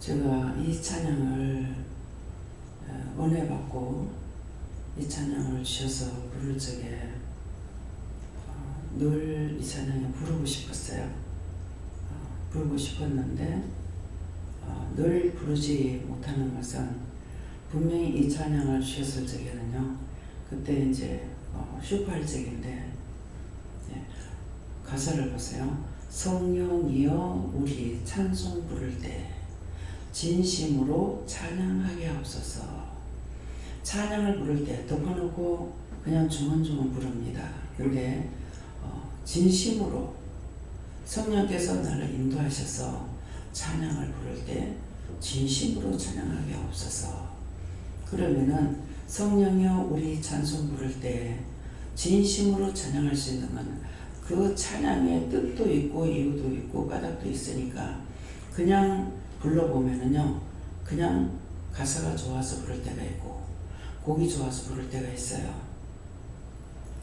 제가 이 찬양을 은혜 받고 이 찬양을 주셔서 부를 적에 늘 이 찬양을 부르고 싶었어요. 부르고 싶었는데 늘 부르지 못하는 것은 분명히 이 찬양을 주셨을 적에는요, 그때 이제 슈퍼할 적인데, 가사를 보세요. 성령이여 우리 찬송 부를 때 진심으로 찬양하게 하옵소서. 찬양을 부를 때 덮어놓고 그냥 주문주문 부릅니다. 근데 진심으로 성령께서 나를 인도하셔서 찬양을 부를 때 진심으로 찬양하게 하옵소서. 그러면은 성령이여 우리 찬송 부를 때 진심으로 찬양할 수 있는 건 그 찬양의 뜻도 있고 이유도 있고 까닭도 있으니까 그냥 불러보면은요, 그냥 가사가 좋아서 부를 때가 있고 곡이 좋아서 부를 때가 있어요.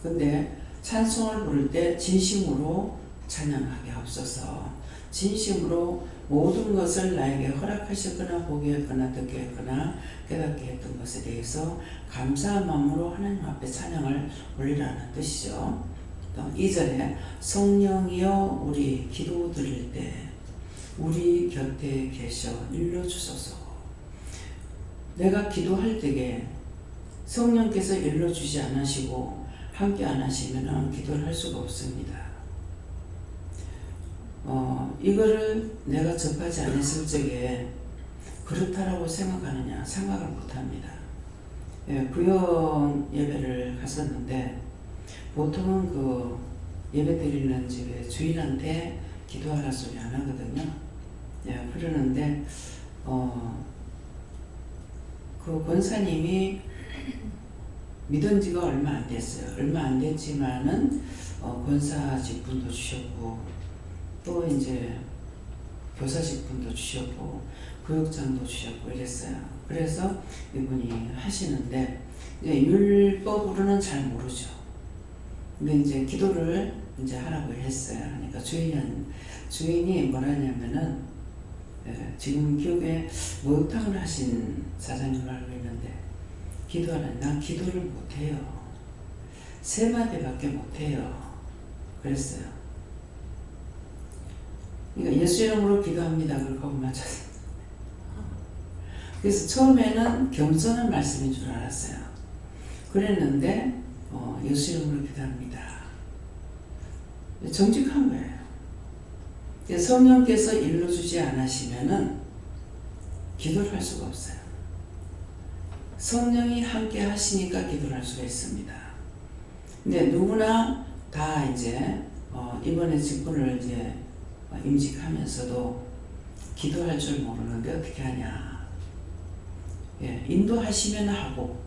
근데 찬송을 부를 때 진심으로 찬양하게 하옵소서. 진심으로 모든 것을 나에게 허락하셨거나 보게 했거나 듣게 했거나 깨닫게 했던 것에 대해서 감사한 마음으로 하나님 앞에 찬양을 올리라는 뜻이죠. 2절에 성령이여 우리 기도 드릴 때 우리 곁에 계셔 일러주소서. 내가 기도할 때에 성령께서 일러주지 않으시고 함께 안 하시면 기도를 할 수가 없습니다. 이거를 내가 접하지 않았을 적에 그렇다라고 생각하느냐? 생각을 못합니다. 구역 예배를 갔었는데 보통은 그 예배 드리는 집에 주인한테 기도하라 소리 안 하거든요. 그러는데 그 권사님이 믿은 지가 얼마 안 됐어요. 얼마 안 됐지만은 권사 직분도 주셨고 또 이제 교사 직분도 주셨고 교육장도 주셨고 이랬어요. 그래서 이분이 하시는데 이제 율법으로는 잘 모르죠. 근데 이제 기도를 이제 하라고 했어요. 그러니까 주인이 뭐라냐면은 지금 기업에 목욕탕을 하신 사장님을 알고 있는데 기도하라. 난 기도를 못해요. 3마디밖에 못해요. 그랬어요. 그러니까 예수 이름으로 기도합니다. 그러고 맞았어요. 그래서 처음에는 겸손한 말씀인 줄 알았어요. 그랬는데 예수 이름으로 기도합니다. 정직한 거예요. 성령께서 일러주지 않으시면은 기도를 할 수가 없어요. 성령이 함께 하시니까 기도를 할 수가 있습니다. 근데 누구나 다 이제 이번에 직분을 이제 임직하면서도 기도할 줄 모르는데 어떻게 하냐? 인도하시면 하고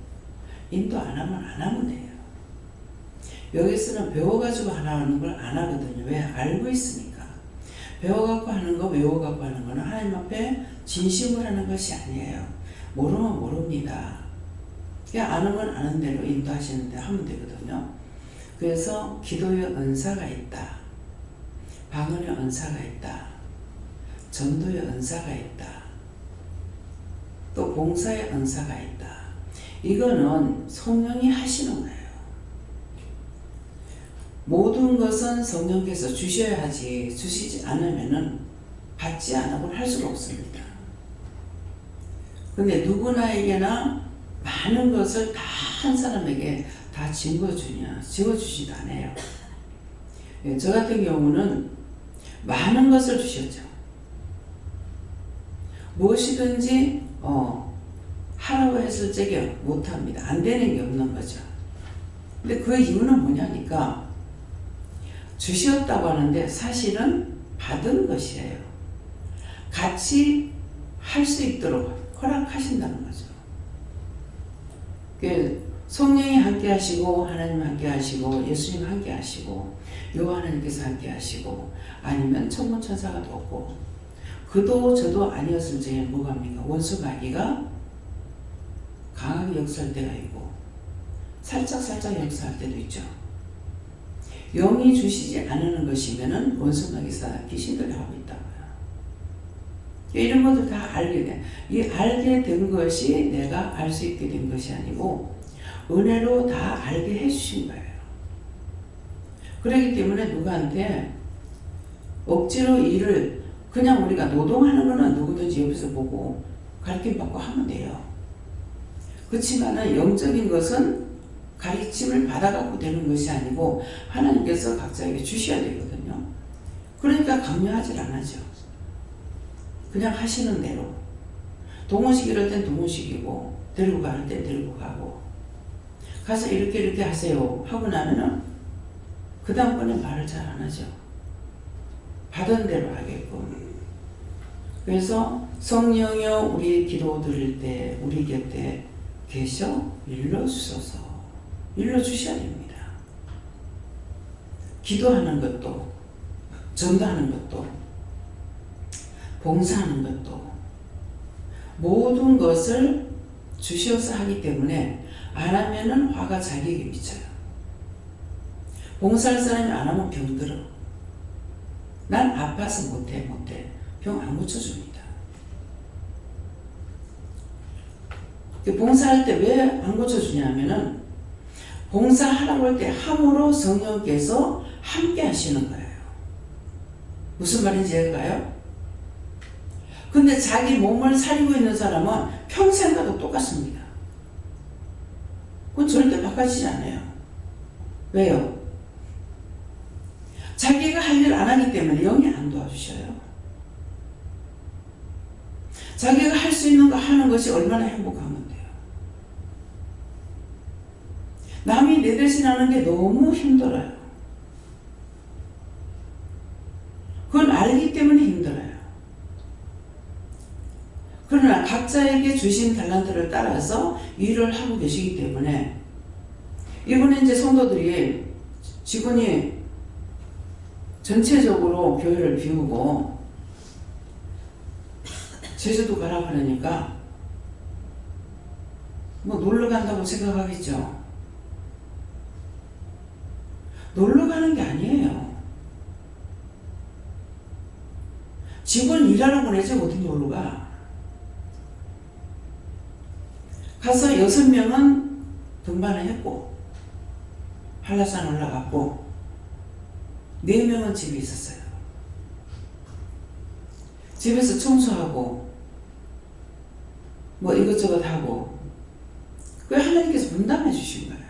인도 안 하면 돼요. 여기서는 배워가지고 하는 걸 안 하거든요. 왜? 알고 있으니까. 배워갖고 하는 거, 외워갖고 하는 거는 하나님 앞에 진심을 하는 것이 아니에요. 모르면 모릅니다. 그냥 아는 건 아는 대로 인도하시는데 하면 되거든요. 그래서 기도의 은사가 있다. 방언의 은사가 있다. 전도의 은사가 있다. 또 봉사의 은사가 있다. 이거는 성령이 하시는 거예요. 모든 것은 성령께서 주셔야 하지 주시지 않으면은 받지 않으면 할 수가 없습니다. 근데 누구나에게나 많은 것을 다 한 사람에게 다 쥐어주지도 않아요. 저 같은 경우는 많은 것을 주셨죠. 무엇이든지 하라고 했을 적에 못합니다. 안 되는 게 없는 거죠. 근데 그 이유는 뭐냐니까 주셨다고 하는데 사실은 받은 것이에요. 같이 할 수 있도록 허락하신다는 거죠. 성령이 함께 하시고 하나님 함께 하시고 예수님 함께 하시고 여호와 하나님께서 함께 하시고 아니면 천군 천사가 돕고 그도 저도 아니었을 적에 뭐가 합니까? 원수 마귀가 강하게 역사할 때가 있고 살짝 역사할 때도 있죠. 영이 주시지 않는 것이면은 원수 마귀사 귀신들이 하고 있다고요. 이런 것들 다 알게 돼. 이 알게 된 것이 내가 알 수 있게 된 것이 아니고 은혜로 다 알게 해주신 거예요. 그렇기 때문에 누구한테 억지로 일을 그냥 우리가 노동하는 거는 누구든지 옆에서 보고 가르침 받고 하면 돼요. 그렇지만은 영적인 것은 가르침을 받아갖고 되는 것이 아니고 하나님께서 각자에게 주셔야 되거든요. 그러니까 강요하지 않아죠. 그냥 하시는 대로. 동원식 이럴 땐 동원식이고 데리고 가는 땐 데리고 가고 가서 이렇게 하세요 하고 나면은 그 다음번에 말을 잘 안 하죠. 받은 대로 하게끔. 그래서 성령이여 우리 기도 드릴 때 우리 곁에 계셔 일러주소서. 일러주셔야 됩니다. 기도하는 것도 전도하는 것도 봉사하는 것도 모든 것을 주셔서 하기 때문에 안 하면은 화가 자기에게 미쳐요. 봉사할 사람이 안 하면 병들어. 난 아파서 못해. 병 안 고쳐줍니다. 봉사할 때 왜 안 고쳐주냐 하면은 봉사하라고 할 때 함으로 성령께서 함께 하시는 거예요. 무슨 말인지 이해가요? 근데 자기 몸을 살리고 있는 사람은 평생 가도 똑같습니다. 그건 절대 바꿔지지 않아요. 왜요? 자기가 할 일 안 하기 때문에 영이 안 도와주셔요. 자기가 할 수 있는 거 하는 것이 얼마나 행복한 건데요. 남이 내 대신 하는 게 너무 힘들어요. 그건 알기 때문에 힘들어요. 그러나 각자에게 주신 달란트를 따라서 일을 하고 계시기 때문에 이번에 이제 성도들이 직원이 전체적으로 교회를 비우고 제주도 가라 그러니까 뭐 놀러 간다고 생각하겠죠. 놀러 가는 게 아니에요. 직원 일하러 보내지 어떻게 놀러 가. 가서 6명은 등반을 했고 한라산 올라갔고 4명은 집에 있었어요. 집에서 청소하고 뭐 이것저것 하고 그 하나님께서 분담해 주신 거예요.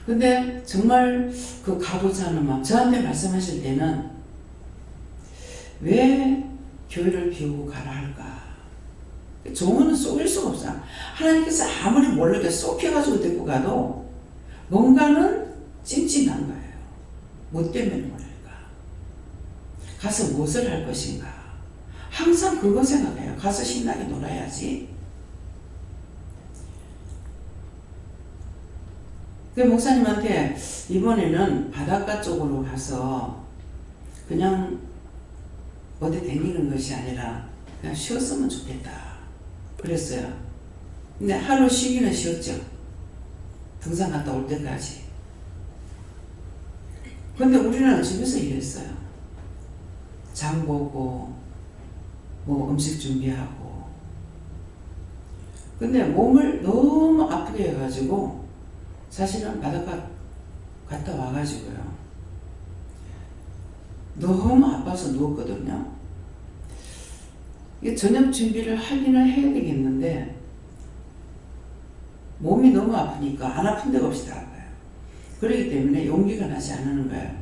근데 정말 그 가고자 하는 마음 저한테 말씀하실 때는 왜 교회를 비우고 가라 할까? 종은 속일 수가 없어. 하나님께서 아무리 모르게 쏙해가지고 데리고 가도 뭔가는 찜찜한 거예요. 뭐 때문에 모를까? 가서 무엇을 할 것인가? 항상 그거 생각해요. 가서 신나게 놀아야지. 그 목사님한테 이번에는 바닷가 쪽으로 가서 그냥 어디 다니는 것이 아니라 그냥 쉬었으면 좋겠다 그랬어요. 근데 하루 쉬기는 쉬었죠. 등산 갔다 올 때까지. 근데 우리는 집에서 일했어요. 장 보고 뭐 음식 준비하고. 근데 몸을 너무 아프게 해가지고 사실은 바닷가 갔다 와가지고요. 너무 아파서 누웠거든요. 이게 저녁 준비를 하기는 해야 되겠는데 몸이 너무 아프니까 안 아픈 데가 없이 다 아파요. 그렇기 때문에 용기가 나지 않는 거예요.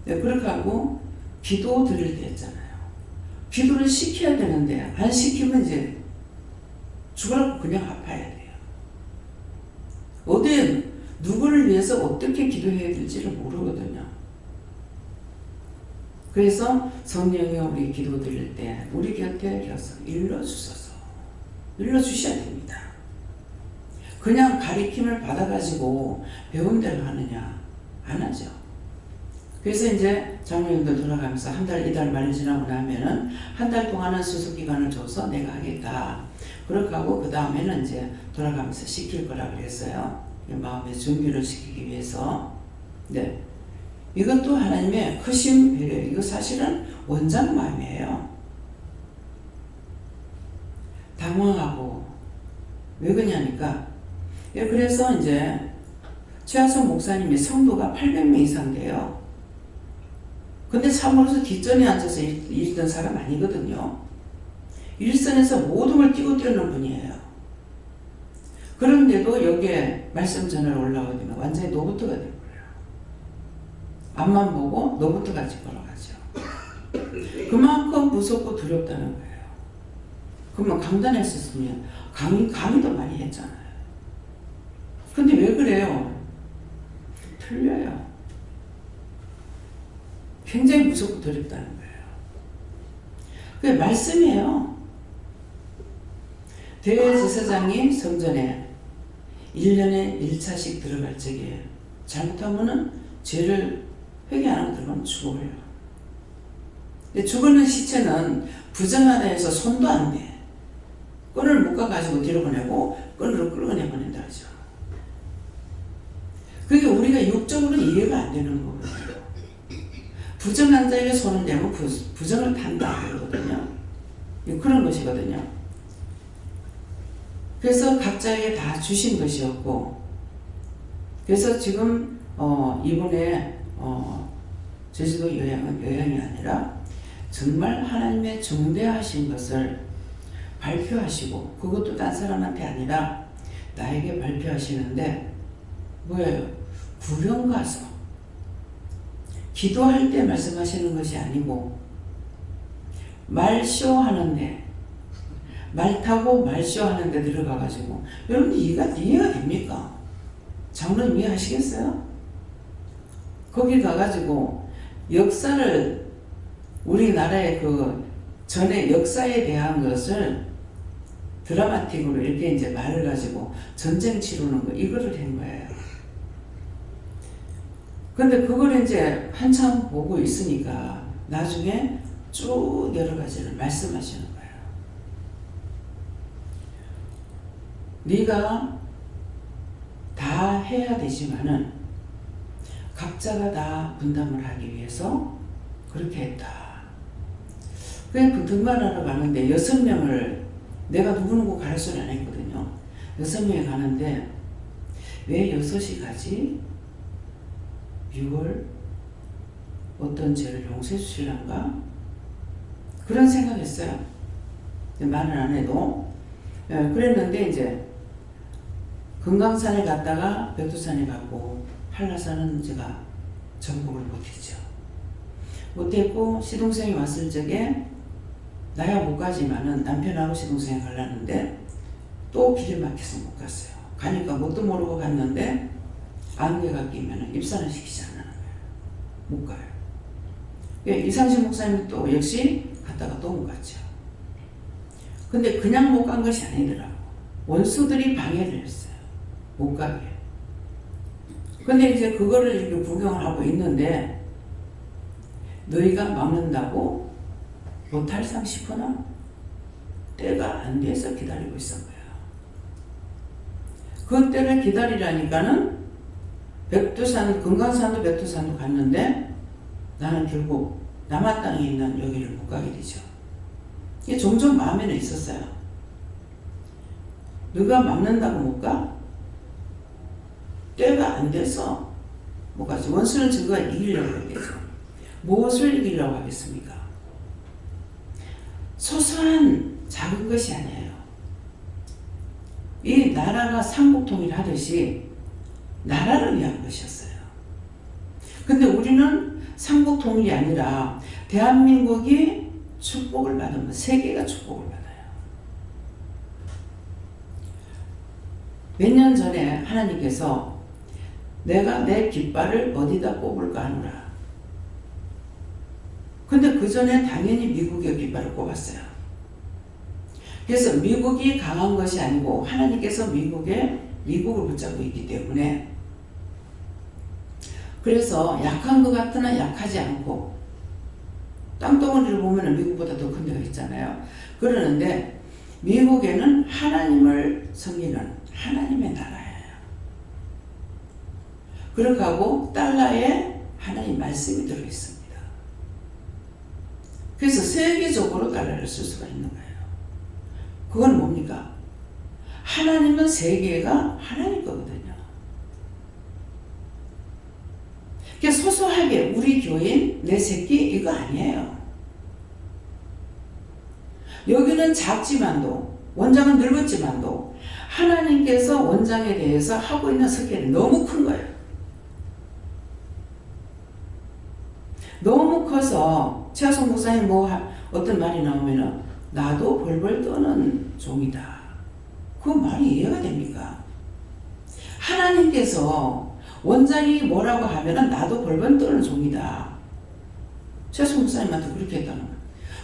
그렇게 하고 기도 드릴 때 했잖아요. 기도를 시켜야 되는데 안 시키면 이제 죽으라고 그냥 아파야 돼요. 어디에 누구를 위해서 어떻게 기도해야 될지를 모르거든요. 그래서 성령이 우리 기도 드릴 때 우리 곁에 계셔서 일러주소서. 일러주셔야 됩니다. 그냥 가리킴을 받아가지고 배운 대로 하느냐? 안 하죠. 그래서 이제 장로님들 돌아가면서 한 달, 2달 말이 지나고 나면은 한 달 동안은 수습기간을 줘서 내가 하겠다. 그렇게 하고 그 다음에는 이제 돌아가면서 시킬 거라 그랬어요. 마음의 준비를 시키기 위해서. 네. 이것도 하나님의 크신 배려. 이거 사실은 원장 마음이에요. 당황하고 왜 그러냐니까 그래서 이제 최하성 목사님이 성도가 800명 이상 돼요. 근데 참으로서 뒷전에 앉아서 일했던 사람 아니거든요. 일선에서 모든 걸 띄워드리는 분이에요. 그런데도 여기에 말씀 전을 올라오면 완전히 노부터가 되고요. 앞만 보고 노부터같이 걸어가죠. 그만큼 무섭고 두렵다는 거예요. 그러면 강단했었으면 강의도 많이 했잖아요. 근데 왜 그래요? 틀려요. 굉장히 무섭고 두렵다는 거예요. 그게 말씀이에요. 대제사장이 성전에 1년에 1차씩 들어갈 적에 잘못하면은 죄를 회개 안 하고 들어가면 죽어요. 근데 죽는 시체는 부정하다 해서 손도 안 돼. 끈을 묶어가지고 뒤로 보내고 끈으로 끌어내보낸다 하죠. 그게 우리가 육적으로는 이해가 안 되는 거거든요. 부정한 자에게 손을 대면 부정을 탄다 그러거든요. 그런 것이거든요. 그래서 각자에게 다 주신 것이었고, 그래서 지금 이번에 제주도 여행이 아니라 정말 하나님의 중대하신 것을 발표하시고, 그것도 딴 사람한테 아니라 나에게 발표하시는데 뭐예요? 구령 가서 기도할 때 말씀하시는 것이 아니고 말쇼하는데, 말 타고 말쇼하는데 들어가가지고, 여러분 이해가 됩니까? 장로님 이해하시겠어요? 거기 가가지고 역사를, 우리나라의 그 전에 역사에 대한 것을 드라마틱으로 이렇게 이제 말을 가지고 전쟁 치르는 거, 이거를 한 거예요. 근데 그걸 이제 한참 보고 있으니까 나중에 쭉 여러 가지를 말씀하시는 거예요. 네가 다 해야 되지만은 각자가 다 분담을 하기 위해서 그렇게 했다. 그래 그 등반하러 가는데 6명을 내가 누구누구 가를 소리 안 했거든요. 6명이 가는데 왜 6이 가지? 6월 어떤 죄를 용서해 주실란가? 그런 생각했어요. 말은 안 해도. 그랬는데 이제 금강산에 갔다가 백두산에 갔고 한라산은 제가 정복을 못했죠. 못했고 시동생이 왔을 적에 나야 못 가지만은 남편하고 시동생이 가려는데 또 길이 막혀서 못 갔어요. 가니까 뭣도 모르고 갔는데 안개가 끼면 입산을 시키지 않는 거예요. 못 가요. 이상식 목사님 또 역시 갔다가 또 못 갔죠. 근데 그냥 못 간 것이 아니더라고. 원수들이 방해를 했어요. 못 가게. 근데 이제 그거를 이렇게 구경을 하고 있는데 너희가 막는다고 못할상 싶으나 때가 안 돼서 기다리고 있었던 거예요. 그 때를 기다리라니까는 백두산, 금강산도 백두산도 갔는데 나는 결국 남한 땅에 있는 여기를 못 가게 되죠. 이게 종종 마음에는 있었어요. 너가 막는다고 못 가? 때가 안 돼서 못 가지. 원수는 저거 이기려고 하겠죠. 무엇을 이기려고 하겠습니까? 소소한 작은 것이 아니에요. 이 나라가 삼국통일하듯이 나라를 위한 것이었어요. 근데 우리는 삼국통일이 아니라 대한민국이 축복을 받으면 세계가 축복을 받아요. 몇 년 전에 하나님께서 내가 내 깃발을 어디다 꼽을까 하노라. 근데 그 전에 당연히 미국의 깃발을 꼽았어요. 그래서 미국이 강한 것이 아니고 하나님께서 미국을 붙잡고 있기 때문에, 그래서 약한 것 같으나 약하지 않고, 땅덩어리를 보면 미국보다 더 큰 데가 있잖아요. 그러는데 미국에는 하나님을 섬기는 하나님의 나라예요. 그렇게 하고 달러에 하나님 말씀이 들어있습니다. 그래서 세계적으로 달라를 쓸 수가 있는 거예요. 그건 뭡니까? 하나님은 세계가 하나님 거거든요. 그러니까 소소하게 우리 교인, 내 새끼 이거 아니에요. 여기는 작지만도 원장은 늙었지만도 하나님께서 원장에 대해서 하고 있는 스케일이 너무 큰 거예요. 너무 커서 최하성 목사님 어떤 말이 나오면은 나도 벌벌 떠는 종이다. 그 말이 이해가 됩니까? 하나님께서 원장이 뭐라고 하면은 나도 벌벌 떠는 종이다. 최하성 목사님한테 그렇게 했다는 거예요.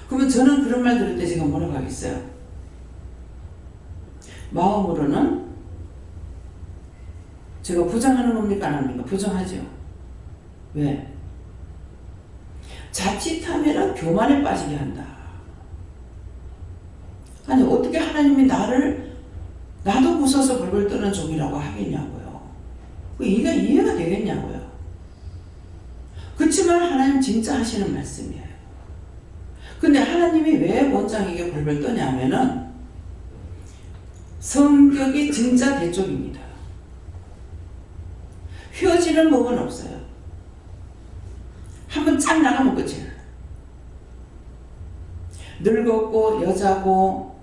그러면 저는 그런 말 들을 때 제가 뭐라고 하겠어요? 마음으로는 제가 부정하는 겁니까? 안 합니까? 부정하죠. 왜? 자칫하면 교만에 빠지게 한다. 아니 어떻게 하나님이 나도 무서워서 벌벌 떠는 종이라고 하겠냐고요. 이해가 되겠냐고요. 그렇지만 하나님 진짜 하시는 말씀이에요. 근데 하나님이 왜 원장에게 벌벌 떠냐면은 성격이 진짜 대쪽입니다. 휘어지는 법은 없어요. 한번 쫙 나가면 끝이에요. 늙었고 여자고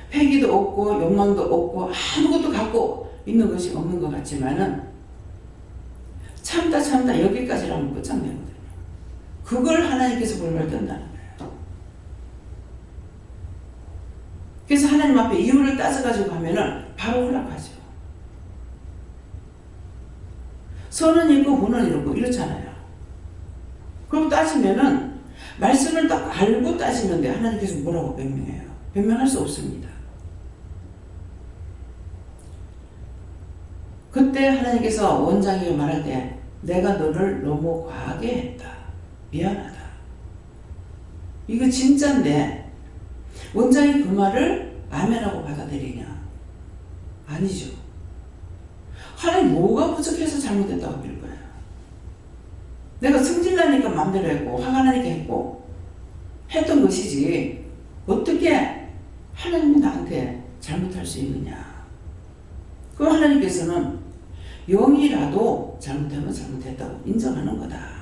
패기도 없고 욕망도 없고 아무것도 갖고 있는 것이 없는 것 같지만은 참다 여기까지라면 끝장내거든요. 그걸 하나님께서 벌벌 뜬다는 거예요. 그래서 하나님 앞에 이유를 따져가지고 하면은 바로 허락하죠. 선은 있고 후는 이렇고 이렇잖아요. 그럼 따지면은 말씀을 딱 알고 따지는데 하나님께서 뭐라고 변명해요? 변명할 수 없습니다. 그때 하나님께서 원장에게 말할 때 내가 너를 너무 과하게 했다. 미안하다. 이거 진짜인데 원장이 그 말을 아멘하고 받아들이냐? 아니죠. 하나님 뭐가 부족해서 잘못했다고 빌 거예요. 내가 성질나니까 마음대로 했고 화가 나니까 했던 것이지 어떻게 하나님이 나한테 잘못할 수 있느냐. 그럼 하나님께서는 영이라도 잘못하면 잘못했다고 인정하는 거다.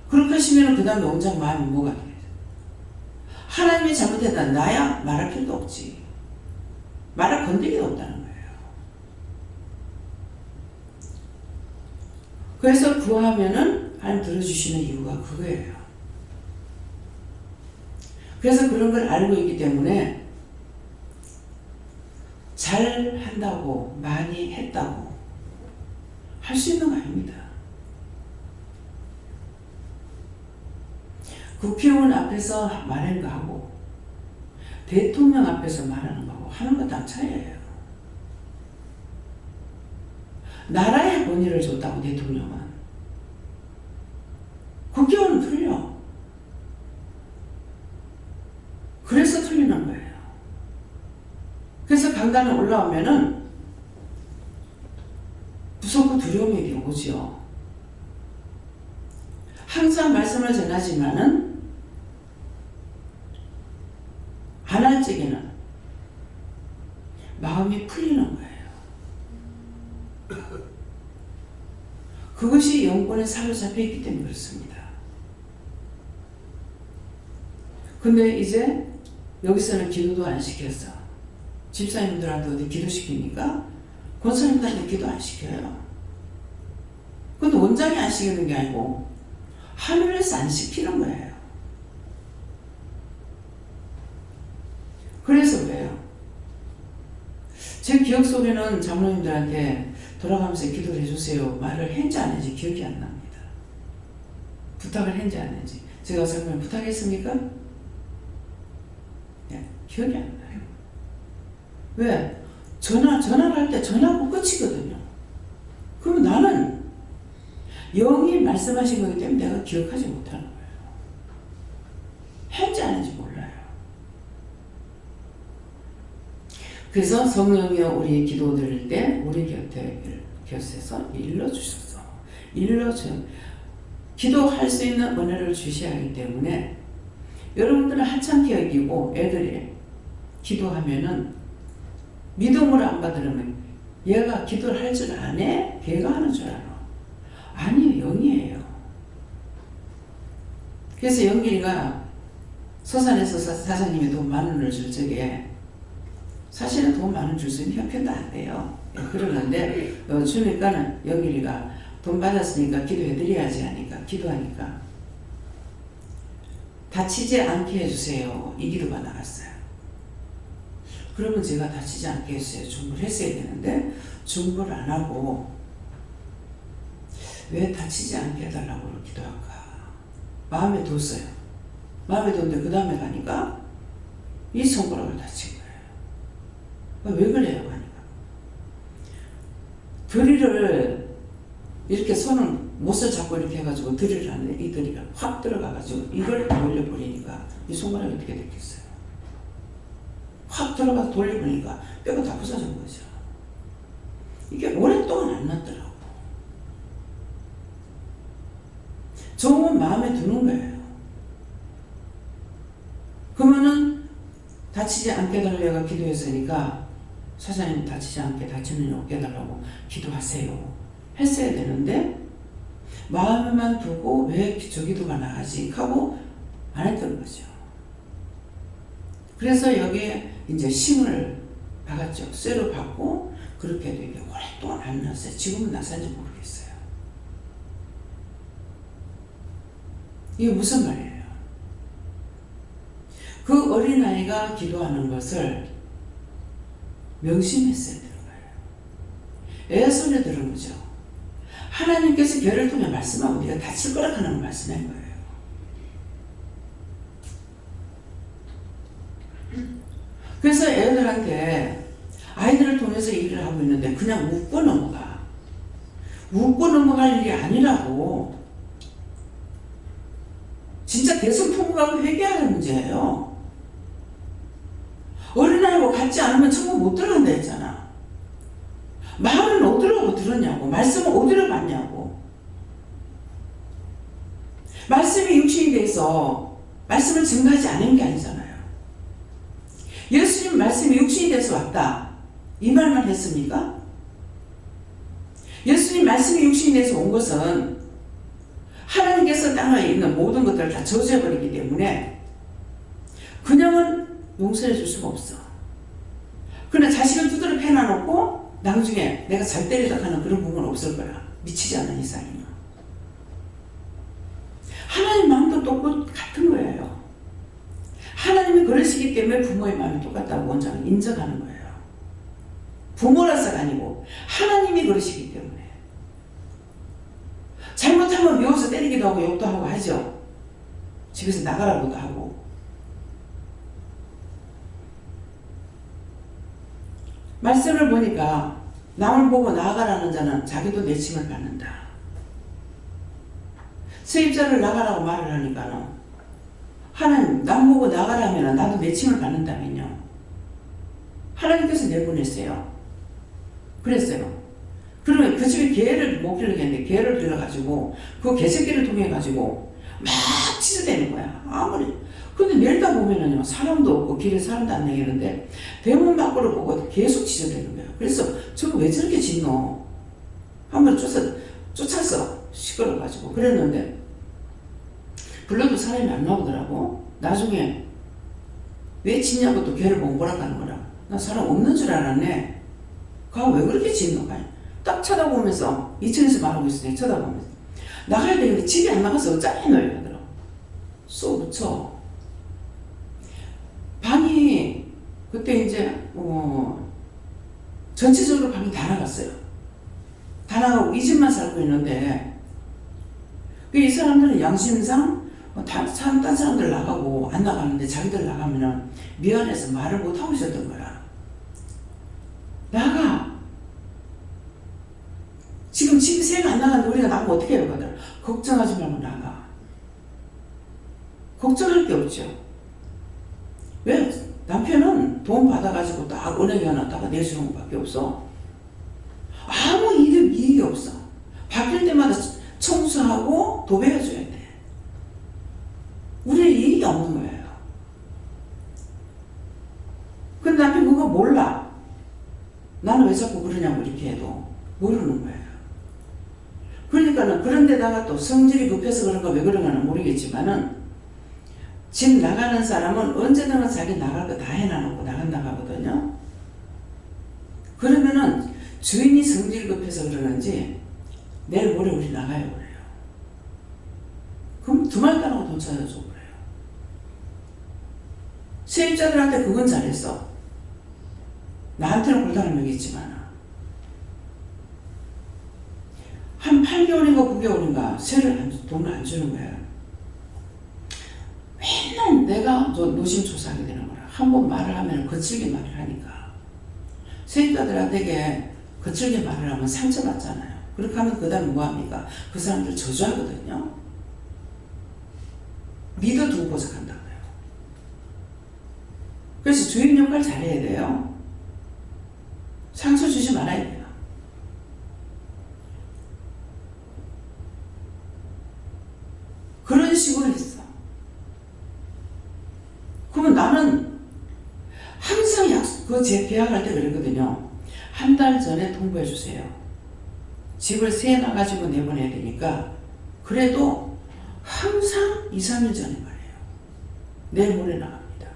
그렇게 하시면 그 다음에 원장 마음이 뭐가 돼요? 하나님이 잘못했다. 나야 말할 필요도 없지. 말할 건드리도 없다는 거예요. 그래서 구하면은 하나님 들어주시는 이유가 그거예요. 그래서 그런 걸 알고 있기 때문에 잘 한다고 많이 했다고 할 수 있는 거 아닙니다. 국회의원 앞에서 말하는 거 하고 대통령 앞에서 말하는 거하고 하는 거 다 차이예요. 나라의 권위를 줬다고 대통령은. 국회의원은 틀려. 그래서 틀리는 거예요. 그래서 강단에 올라오면은 무섭고 두려움이 오죠. 항상 말씀을 전하지만은 안 할 적에는 마음이 풀리는 거예요. 그것이 영권에 사로잡혀 있기 때문에 그렇습니다. 근데 이제 여기서는 기도도 안 시켰어. 집사님들한테 어디 기도시키니까 권사님들한테 기도 안 시켜요. 근데 원장이 안 시키는 게 아니고 하늘에서 안 시키는 거예요. 그래서 왜요? 제 기억 속에는 장로님들한테 돌아가면서 기도를 해주세요 말을 했는지 안 했는지 기억이 안 납니다. 부탁을 했는지 안 했는지. 제가 장로님 부탁했습니까? 네, 기억이 안 나요. 왜? 전화를 할 때 전화하고 끝이거든요. 그럼 나는 영이 말씀하신 거기 때문에 내가 기억하지 못하는 거예요. 했는지 안 했는지 몰라요. 그래서 성령이여 우리 기도 드릴 때 우리 곁에서 일러주셔서 일러줘요. 기도할 수 있는 은혜를 주셔야 하기 때문에 여러분들은 하찮게 여기고 애들이 기도하면은 믿음으로 안 받으려면 얘가 기도를 할 줄 아네? 걔가 하는 줄 알아. 아니요, 영이에요. 그래서 영길이가 서산에서 사장님이 돈 10,000원을 줄 적에 사실은 돈 10,000원 줄 수 있는 형편도 안 돼요. 그러는데 주니까는 영길이가 돈 받았으니까 기도해드려야지 하니까 기도하니까 다치지 않게 해주세요. 이 기도가 나갔어요. 그러면 제가 다치지 않게 해주세요. 중보를 했어야 되는데 중보를 안 하고 왜 다치지 않게 해달라고 기도할까? 마음에 뒀어요. 마음에 뒀는데 그 다음에 가니까 이 손가락을 다친 거예요. 왜 그래요? 하니까 드릴을 이렇게 손을 못을 잡고 이렇게 해가지고 드릴을 하는데 이 드릴이 확 들어가가지고 이걸 돌려버리니까 이 손가락이 어떻게 됐겠어요? 확 들어가서 돌려보니까 뼈가 다 부서진 거죠. 이게 오랫동안 안 났더라고. 좋은 마음에 드는 거예요. 그러면은 다치지 않게 해달라고 기도했으니까 사장님 다치지 않게 다치는 일 없게 해달라고 기도하세요. 했어야 되는데 마음에만 두고 왜 저 기도가 나가지 하고 안 했던 거죠. 그래서 여기에 이제 심을 박았죠. 쇠로 박고 그렇게 해도 이게 오랫동안 안 났어요. 지금은 났는지 모르겠어요. 이게 무슨 말이에요? 그 어린아이가 기도하는 것을 명심했어야 되는 거예요. 애소리 들은 거죠. 하나님께서 걔를 통해 말씀하고 네가 다칠 거라 하는 말씀한 거예요. 그래서 애들한테 아이들을 통해서 일을 하고 있는데 그냥 웃고 넘어가. 웃고 넘어갈 일이 아니라고. 진짜 대성통곡하고 회개하는 문제예요. 어린아이고 같지 않으면 천국 못 들어간다 했잖아. 말은 어디로 들었냐고. 말씀은 어디로 봤냐고. 말씀이 육신이 돼서 말씀을 증거하지 않은 게 아니잖아요. 예수님 말씀이 육신이 돼서 왔다. 이 말만 했습니까? 예수님 말씀이 육신이 돼서 온 것은 하나님께서 땅에 있는 모든 것들을 다 저주해버리기 때문에 그냥은 용서해 줄 수가 없어. 그러나 자식을 두드려 패놔놓고 나중에 내가 잘 때리다 하는 그런 부분은 없을 거야. 미치지 않은 이상이면. 하나님 마음도 똑같은 거예요. 하나님이 그러시기 때문에 부모의 마음이 똑같다고 원장은 인정하는 거예요. 부모라서가 아니고 하나님이 그러시기 때문에. 잘못하면 미워서 때리기도 하고 욕도 하고 하죠. 집에서 나가라고도 하고. 말씀을 보니까 남을 보고 나아가라는 자는 자기도 내침을 받는다. 세입자를 나가라고 말을 하니까는 하나님 남 보고 나가라면 나도 내침을 받는다면요. 하나님께서 내보냈어요. 그랬어요. 그러면 그 집에 개를 못 길러겠는데 개를 길러가지고 그 개새끼를 통해가지고 막 치즈대는 거야. 아무리. 근데 내리다 보면은요 사람도 없고 길에 사람도 안 내리는데 대문 밖으로 보고 계속 치즈대는 거야. 그래서 저거 왜 저렇게 짖노? 한번 쫓아서 시끄러워가지고 그랬는데 불러도 사람이 안 나오더라고. 나중에 왜 짖냐고 또 걔를 봉고락하는 거라. 나 사람 없는 줄 알았네. 가 왜 그렇게 짖노? 딱 쳐다보면서 2층에서 말하고 있으니 쳐다보면서 나가야 되는데 집에 안 나가서 짜리 넣어야 하더라고. 쏘 붙여. 방이 그때 이제 전체적으로 방이 다 나갔어요. 다 나가고 이 집만 살고 있는데 이 사람들은 양심상 딴 사람들 나가고 안 나가는데 자기들 나가면은 미안해서 말을 못 하고 있었던 거야. 나가. 지금 집이 새가 안 나가는데 우리가 나가면 어떻게 해요? 거든 걱정하지 말고 나가. 걱정할 게 없죠. 왜? 남편은 돈 받아가지고 딱 은행에 놨다가 내주는 것밖에 없어. 아무 이익이 없어. 바뀔 때마다 꼭 도배해줘야 돼. 우리의 이익이 없는 거예요. 근데 남편 그거 몰라. 나는 왜 자꾸 그러냐고 이렇게 해도 모르는 거예요. 그러니까는 그런 데다가 또 성질이 급해서 그런가 왜 그런가는 모르겠지만은 집 나가는 사람은 언제든 자기 나갈 거 다 해놔놓고 나간다고 하거든요. 그러면은 주인이 성질이 급해서 그러는지 내일 모레 우리 나가요 그래요. 그럼 두말 까놓고 돈 찾아줘 그래요. 세입자들한테 그건 잘했어. 나한테는 골당을 먹였지만 한 8개월인가 9개월인가 돈을 안 주는 거예요. 맨날 내가 노심초사하게 되는 거야. 한 번 말을 하면 거칠게 말을 하니까. 세입자들한테 거칠게 말을 하면 상처받잖아요. 그렇게 하면 그 다음에 뭐합니까? 그 사람들 저주하거든요. 믿어두고 고작한다고요. 그래서 주인 역할 잘해야 돼요. 상처 주지 말아야 돼요. 그런 식으로 했어. 그러면 나는 항상 제 계약할 때 그랬거든요. 한 달 전에 통보해 주세요. 집을 세 나가지고 내보내야 되니까 그래도 항상 2, 3일 전에 말해요. 내일 모레 나갑니다.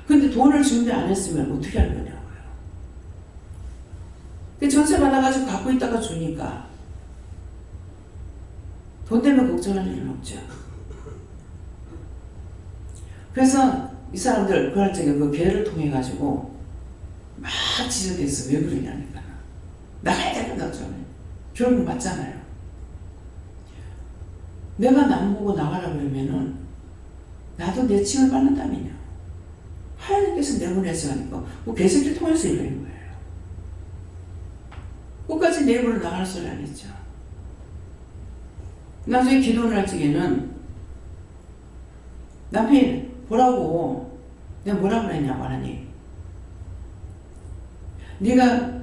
근데 돈을 준비 안 했으면 어떻게 할 거냐고요. 전세 받아가지고 갖고 있다가 주니까 돈 때문에 걱정할 일은 없죠. 그래서 이 사람들 그 할 적에 그 계를 통해 가지고 막 지저대서 왜 그러냐니까. 나가야 된다고 저는. 결국 맞잖아요. 내가 남 보고 나가라 그러면은 나도 내 칭을 받는다면요. 하나님께서 내보내서 하니까 뭐 개새끼 통해서 이러는 거예요. 끝까지 내 입으로 나갈 소리 안 했죠. 나중에 기도를 할 적에는 남편이 보라고 내가 뭐라고 그랬냐고 하니 네가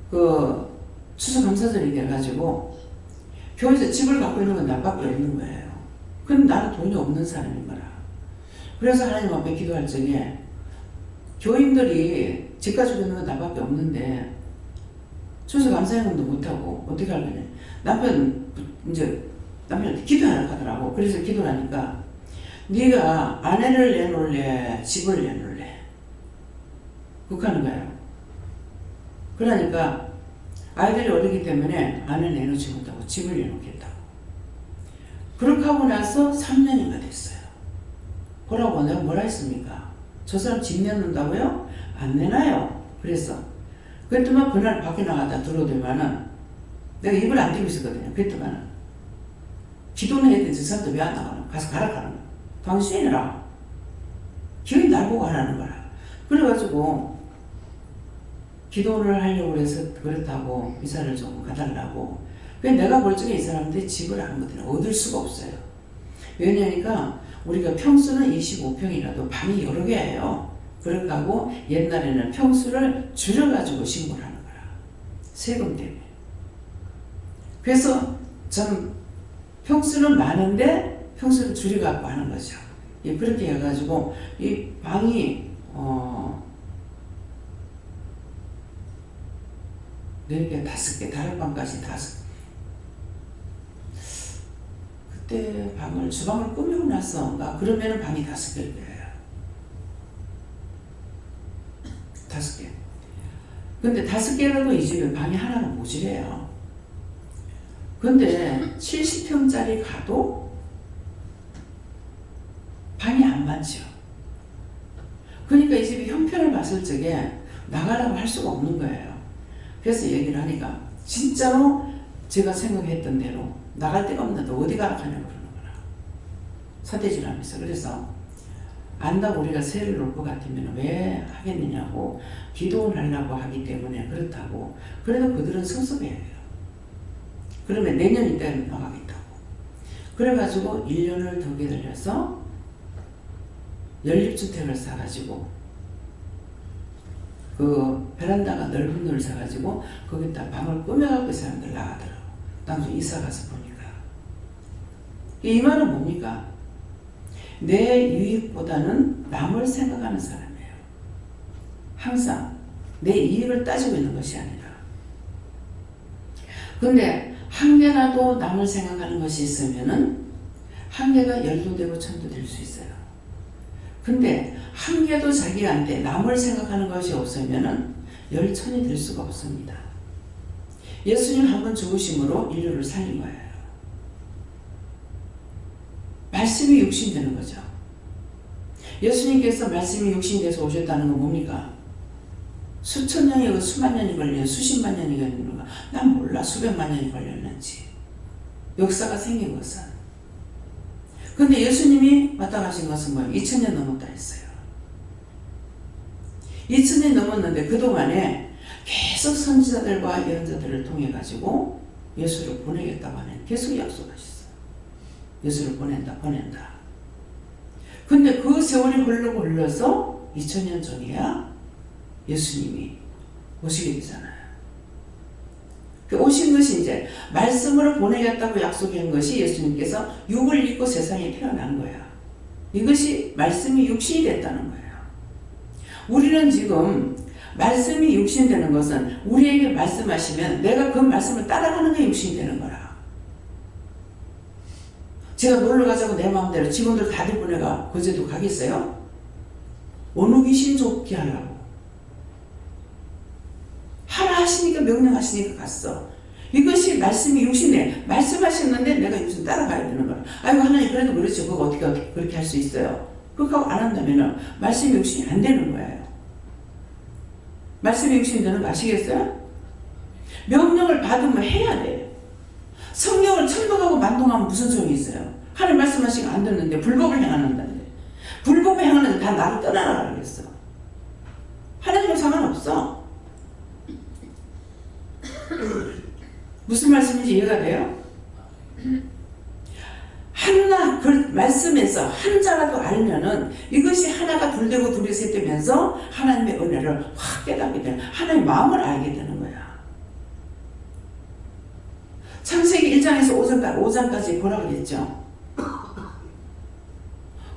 그 추수감사절이 돼가지고 교회에서 집을 갖고 있는 건 나밖에 없는 거예요. 근데 나는 돈이 없는 사람인 거라. 그래서 하나님 앞에 기도할 적에 교인들이 집 가지고 있는 건 나밖에 없는데 추수감사행동도 못하고 어떻게 할 거냐. 남편한테 기도하라 하더라고. 그래서 기도를 하니까 네가 아내를 내놓을래 집을 내놓을래 그렇게 하는 거예요. 그러니까 아이들이 어리기 때문에 아내를 내놓지 못하고 집을 내놓겠다고. 그렇게 하고 나서 3년이나 됐어요. 보라고 내가 뭐라 했습니까? 저 사람 집 내놓는다고요? 안 내놔요. 그래서 그랬더만 그날 밖에 나가다 들어오더만은 내가 입을 안 띄고 있었거든요. 그랬더만은 기도는 해야 되는데 저 사람도 왜 안 나가나? 가서 가라 가라. 당신이라 기어이 날 보고 하라는 거라. 그래가지고 기도를 하려고 해서 그렇다고 이사를 좀 가달라고. 그래서 내가 볼 적에 이 사람들이 집을 아무데나 얻을 수가 없어요. 왜냐니까 우리가 평수는 25평이라도 방이 여러 개예요. 그렇게 하고 옛날에는 평수를 줄여가지고 신고를 하는 거라. 세금 때문에. 그래서 저는 평수는 많은데 평수를 줄여갖고 하는 거죠. 예, 그렇게 해가지고 이 방이 4개, 5개, 다락방까지 5개. 그때 주방을 꾸미고 나서 그러면은 방이 5개일 거예요. 5개. 근데 5개라도 이 집에 방이 하나는 모자래요. 근데 70평짜리 가도 방이 안 많죠. 그러니까 이 집이 형편을 봤을 적에 나가라고 할 수가 없는 거예요. 그래서 얘기를 하니까 진짜로 제가 생각했던 대로 나갈 데가 없는데 어디 가라 하냐고 그러는 거라. 사대질 하면서. 그래서 안다고 우리가 세를 놓을 것 같으면 왜 하겠느냐고 기도를 하려고 하기 때문에 그렇다고. 그래도 그들은 섭섭해요. 그러면 내년 이때는 나가겠다고. 그래가지고 1년을 더 기다려서 연립주택을 사가지고 그 베란다가 넓은 걸 사가지고 거기다 방을 꾸며갖고 이 사람들 나가더라고. 나중에 이사 가서 보니까. 이 말은 뭡니까? 내 유익보다는 남을 생각하는 사람이에요. 항상 내 이익을 따지고 있는 것이 아니라. 근데 한 개라도 남을 생각하는 것이 있으면은 한 개가 열도 되고 천도 될 수 있어요. 근데 한 개도 자기한테 남을 생각하는 것이 없으면은 열천이 될 수가 없습니다. 예수님 한 번 죽으심으로 인류를 살린 거예요. 말씀이 육신되는 거죠. 예수님께서 말씀이 육신돼서 오셨다는 건 뭡니까? 수천 년이고 수만 년이 걸려, 수십만 년이 걸리는가? 난 몰라. 수백만 년이 걸렸는지. 역사가 생긴 것은. 근데 예수님이 왔다 가신 것은 뭐예요? 2000년 넘었다 했어요. 2000년 넘었는데 그동안에 계속 선지자들과 예언자들을 통해 가지고 예수를 보내겠다고 하는 계속 약속하셨어요. 예수를 보낸다. 근데 그 세월이 흘러서 2000년 전이야 예수님이 오시게 되잖아요. 그 오신 것이 이제 말씀으로 보내겠다고 약속한 것이 예수님께서 육을 입고 세상에 태어난 거야. 이것이 말씀이 육신이 됐다는 거예요. 우리는 지금 말씀이 육신되는 것은 우리에게 말씀하시면 내가 그 말씀을 따라가는 게 육신이 되는 거라. 제가 놀러 가자고 내 마음대로 직원들 다들 보내가 거제도 가겠어요? 어느 귀신 쫓게 하려고. 하라 하시니까 명령하시니까 갔어. 이것이 말씀이 육신에 말씀하셨는데 내가 육신 따라가야 되는 거야. 아이고 하나님 그래도 그렇죠. 그거 어떻게 그렇게 할 수 있어요? 그렇게 하고 안 한다면 말씀이 육신이 안 되는 거예요. 말씀이 육신이 되는 거 아시겠어요? 명령을 받으면 해야 돼. 성령을 천도하고 만동하면 무슨 소용이 있어요? 하나님 말씀하시고 안 듣는데 불법을 행하는다는데 불법을 행하는데 다 나를 떠나라 그랬어. 하나님은 상관없어. 무슨 말씀인지 이해가 돼요? 하나 그 말씀에서 한 자라도 알면은 이것이 하나가 둘 되고 둘이 셋 되면서 하나님의 은혜를 확 깨닫게 되는 하나님의 마음을 알게 되는 거야. 창세기 1장에서 5장까지 보라고 그랬죠.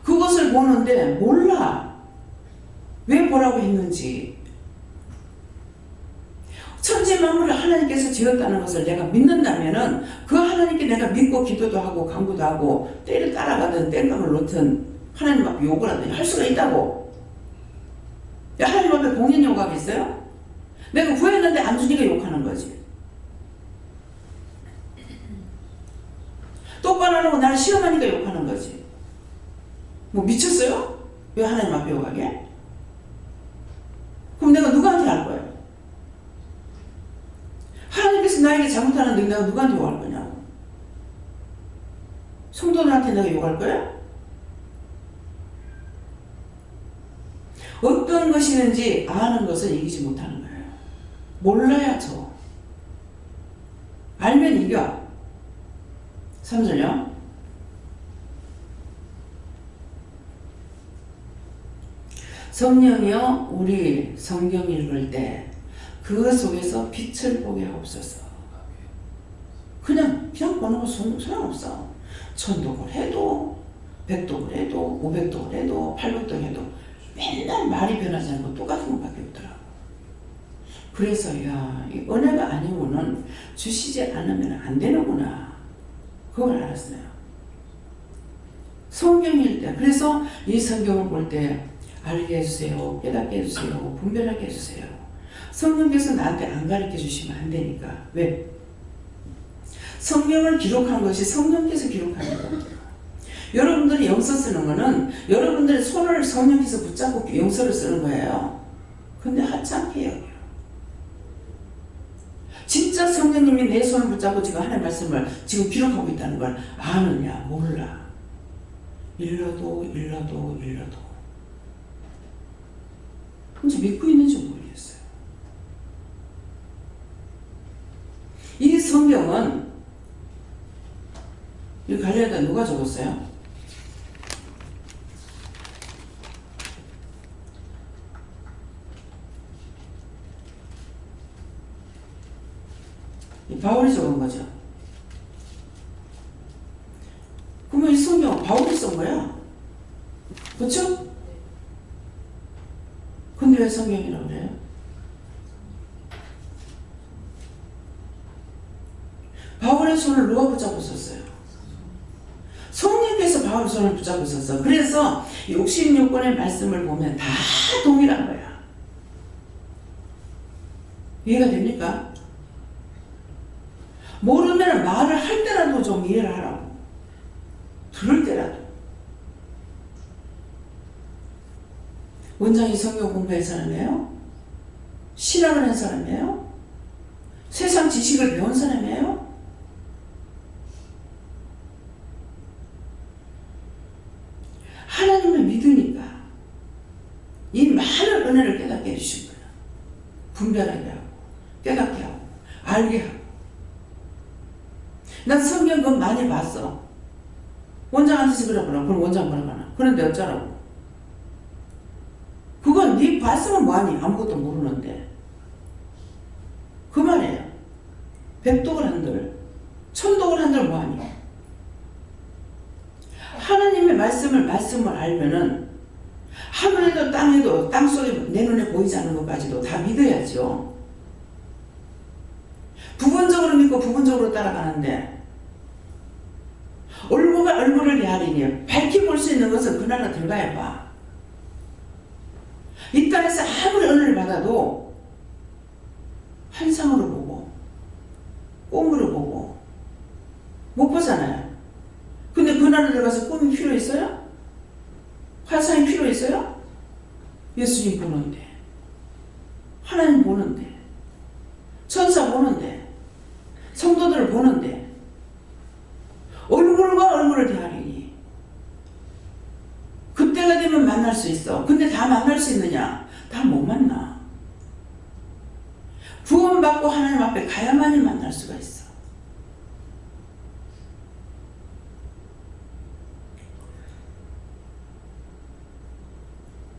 그것을 보는데 몰라. 왜 보라고 했는지. 천지 만물을 하나님께서 지었다는 것을 내가 믿는다면은 그 하나님께 내가 믿고 기도도 하고 간구도 하고 때를 따라가든 땡깡을 놓든 하나님 앞에 욕을 하든 할 수가 있다고. 야, 하나님 앞에 공연 욕하겠어요? 내가 구했는데 안 주니까 욕하는 거지. 똑바로 안 하고 나를 시험하니까 욕하는 거지. 뭐 미쳤어요? 왜 하나님 앞에 욕하게? 그럼 내가 누구한테 할 거예요? 하나님께서 나에게 잘못하는데 내가 누구한테 욕할 거냐고. 성도들한테 내가 욕할 거야? 어떤 것이는지 아는 것을 이기지 못하는 거예요. 몰라야죠. 알면 이겨. 3절요. 성령이여 우리 성경 읽을 때 그 속에서 빛을 보게 하옵소서. 그냥 보는 거 소용없어. 천독을 해도 100독을 해도 500독을 해도 800독 해도 맨날 말이 변하지 않고 똑같은 것밖에 없더라고. 그래서 야, 이 은혜가 아니고는 주시지 않으면 안 되는구나. 그걸 알았어요. 성경일 때. 그래서 이 성경을 볼 때 알게 해주세요. 깨닫게 해주세요. 분별하게 해주세요. 성령께서 나한테 안 가르쳐 주시면 안 되니까. 왜? 성경을 기록한 것이 성령께서 기록한 거예요. 여러분들이 영서 쓰는 거는 여러분들의 손을 성령께서 붙잡고 영서를 쓰는 거예요. 근데 하찮게 여겨요. 진짜 성령님이 내 손을 붙잡고 지금 하나님의 말씀을 지금 기록하고 있다는 걸 아느냐? 몰라. 일러도 이제 믿고 있는지 모르겠어요. 이 성경은 이 갈릴리에다 누가 적었어요? 이 바울이 적은 거죠. 쓴 거야. 그렇죠? 근데 왜 성경이라고 그래요? 바울의 손을 누가 붙잡고 있었어요? 성령께서 바울의 손을 붙잡고 있었어. 그래서 66권의 말씀을 보면 다 동일한 거야. 이해가 됩니까? 모르면 말을 할 때라도 좀 이해를 하라고. 들을 때라도. 원장이 성경 공부한 사람이에요? 신학을 한 사람이에요? 세상 지식을 배운 사람이에요? 하나님을 믿으니까 이 많은 은혜를 깨닫게 해주신 거예요. 분별하게 하고 깨닫게 하고 알게 하고. 난 성경 그거 많이 봤어. 원장한테서 그러거나 그럼 원장 그러거나 그런데 어쩌라고. 그건 네 봤으면 뭐하니. 아무것도 모르는데. 그 말이에요. 백독을 한들 천독을 한들 뭐하니. 하나님의 말씀을 알면은 하늘에도 땅에도 땅속에 내 눈에 보이지 않는 것까지도 다 믿어야죠. 부분적으로 믿고 부분적으로 따라가는데 얼굴과 얼굴을 대하리니 밝히 볼 수 있는 것은 그나라 들어가야 봐. 이 땅에서 아무리 은혜를 받아도 환상으로 보고 꿈으로 보고 못 보잖아요. 근데 그나라 들어가서 꿈이 필요 있어요? 환상이 필요 있어요? 예수님 보는데, 하나님 보는데, 천사 보는데, 성도들을 보는데 얼굴과 얼굴을 대하리니 그때가 되면 만날 수 있어. 근데 다 만날 수 있느냐? 다 못 만나. 구원받고 하나님 앞에 가야만이 만날 수가 있어.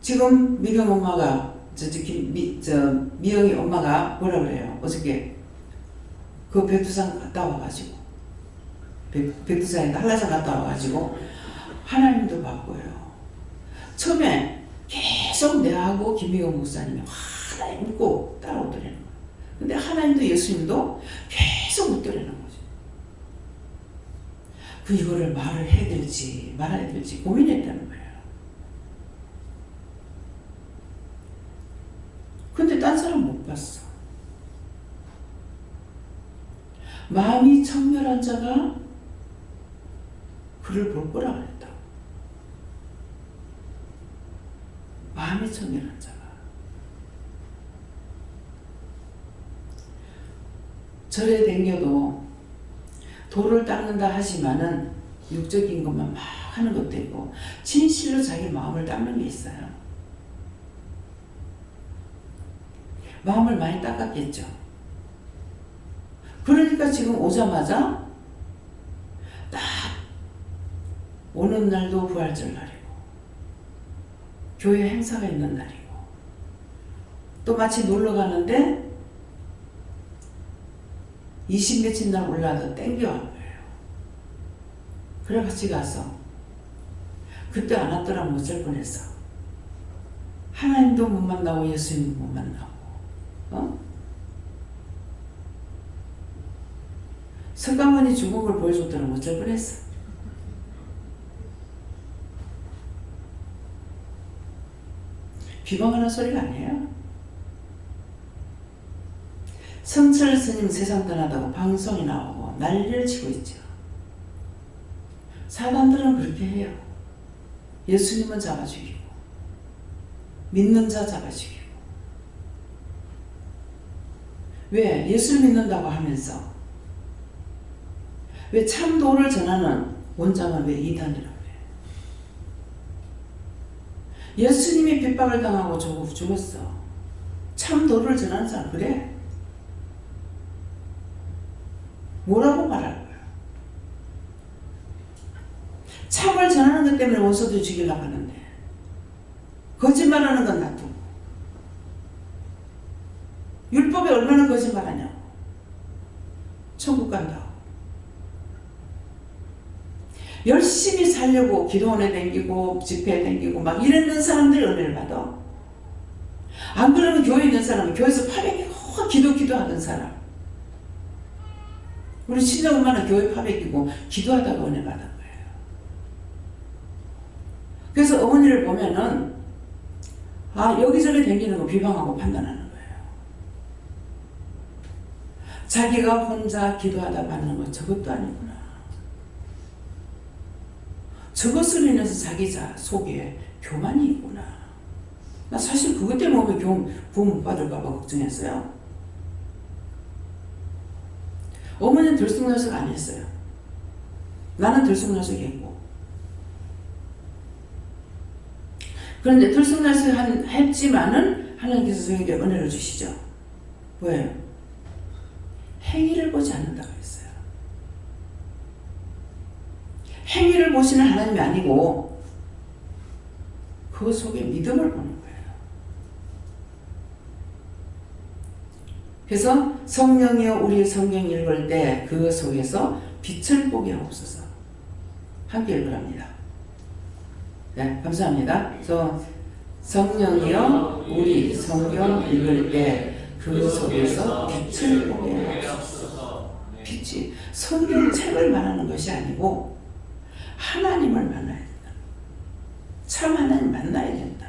지금 미경 엄마가 미영이 엄마가 뭐라 그래요? 어저께 그 백두산 갔다 와가지고 백두산에 한라산 갔다 와가지고 하나님도 봤고요. 처음에 계속 내하고 김미경 목사님이 하나님 묻고 따라오더라는 거예요. 근데 하나님도 예수님도 계속 묻더라는 거죠. 그 이거를 말을 해야 될지 말아야 될지 고민했다는 거예요. 근데 딴 사람 못 봤어. 마음이 청결한 자가 그를 볼 거라 그랬다. 마음이 청결한 자가. 절에 댕겨도 돌을 닦는다 하지만은 육적인 것만 막 하는 것도 있고 진실로 자기 마음을 닦는 게 있어요. 마음을 많이 닦았겠죠. 그러니까 지금 오자마자 딱 오는 날도 부활절 날이고 교회 행사가 있는 날이고 또 마치 놀러 가는데 20 며칠 날 올라와서 땡겨와 거예요. 그래 같이 가서 그때 안 왔더라면 어쩔 뻔했어. 하나님도 못 만나고 예수님도 못 만나고 석가모니 죽은 걸 보여줬더라면 어쩔 뻔했어. 비방하는 소리가 아니에요. 성철 스님 세상 떠나다고 방송이 나오고 난리를 치고 있죠. 사단들은 그렇게 해요. 예수님은 잡아 죽이고 믿는 자 잡아 죽이고. 왜? 예수 믿는다고 하면서 왜 참도를 전하는 원장은 왜 이단이라고 그래? 예수님이 핍박을 당하고 죽었어. 참도를 전하는 사람 그래? 뭐라고 말할 거야? 참을 전하는 것 때문에 원수도 죽이려고 하는데 거짓말하는 건 놔두고 율법에 얼마나 거짓말하냐고. 천국 간다고. 열심히 살려고 기도원에 댕기고 집회에 댕기고 막 이랬는 사람들이 은혜를 받아. 안 그러면 교회에 있는 사람은 교회에서 파백이고 기도하던 사람. 우리 친정 엄마는 교회 파백이고 기도하다가 은혜 받은 거예요. 그래서 어머니를 보면은 여기저기 댕기는 거 비방하고 판단하는 거예요. 자기가 혼자 기도하다 받는 건 저것도 아니구나. 저것을 인해서 자기 속에 교만이 있구나. 나 사실 그것 때문에 구원 못 받을까 봐 걱정했어요. 어머니는 들쑥날쑥 안 했어요. 나는 들쑥날쑥 했고. 그런데 들쑥날쑥 했지만은 하나님께서 저에게 은혜를 주시죠. 뭐예요? 행위를 보지 않는다고 했어요. 행위를 보시는 하나님이 아니고 그 속에 믿음을 보는 거예요. 그래서 성령이여 우리 성경 읽을 때 그 속에서 빛을 보게 하옵소서. 함께 읽으랍니다. 네, 감사합니다. 그래서 성령이여 우리 성경 읽을 때 그 속에서 빛을 보게 하옵소서. 빛이 성경책을 말하는 것이 아니고 하나님을 만나야 된다. 참 하나님 만나야 된다.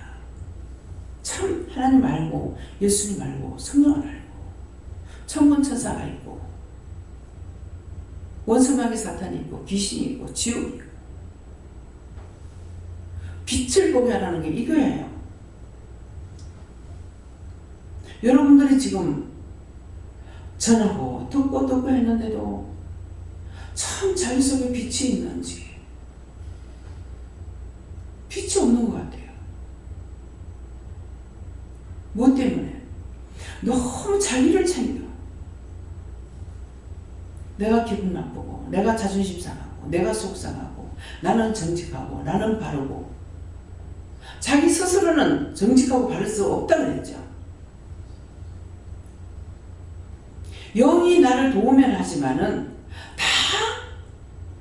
참 하나님 알고 예수님 알고 성령을 알고 천군 천사가 있고 원수마귀 사탄이 있고 귀신이 있고 지옥이 있고 빛을 보게 하라는 게 이 교회예요. 여러분들이 지금 전하고 듣고 했는데도 참 자기 속에 빛이 있는지 빛이 없는 것 같아요. 뭐 때문에? 너무 자기를 챙겨. 내가 기분 나쁘고 내가 자존심 상하고 내가 속상하고 나는 정직하고 나는 바르고 자기 스스로는 정직하고 바를 수 없다고 했죠. 영이 나를 도우면 하지만은 다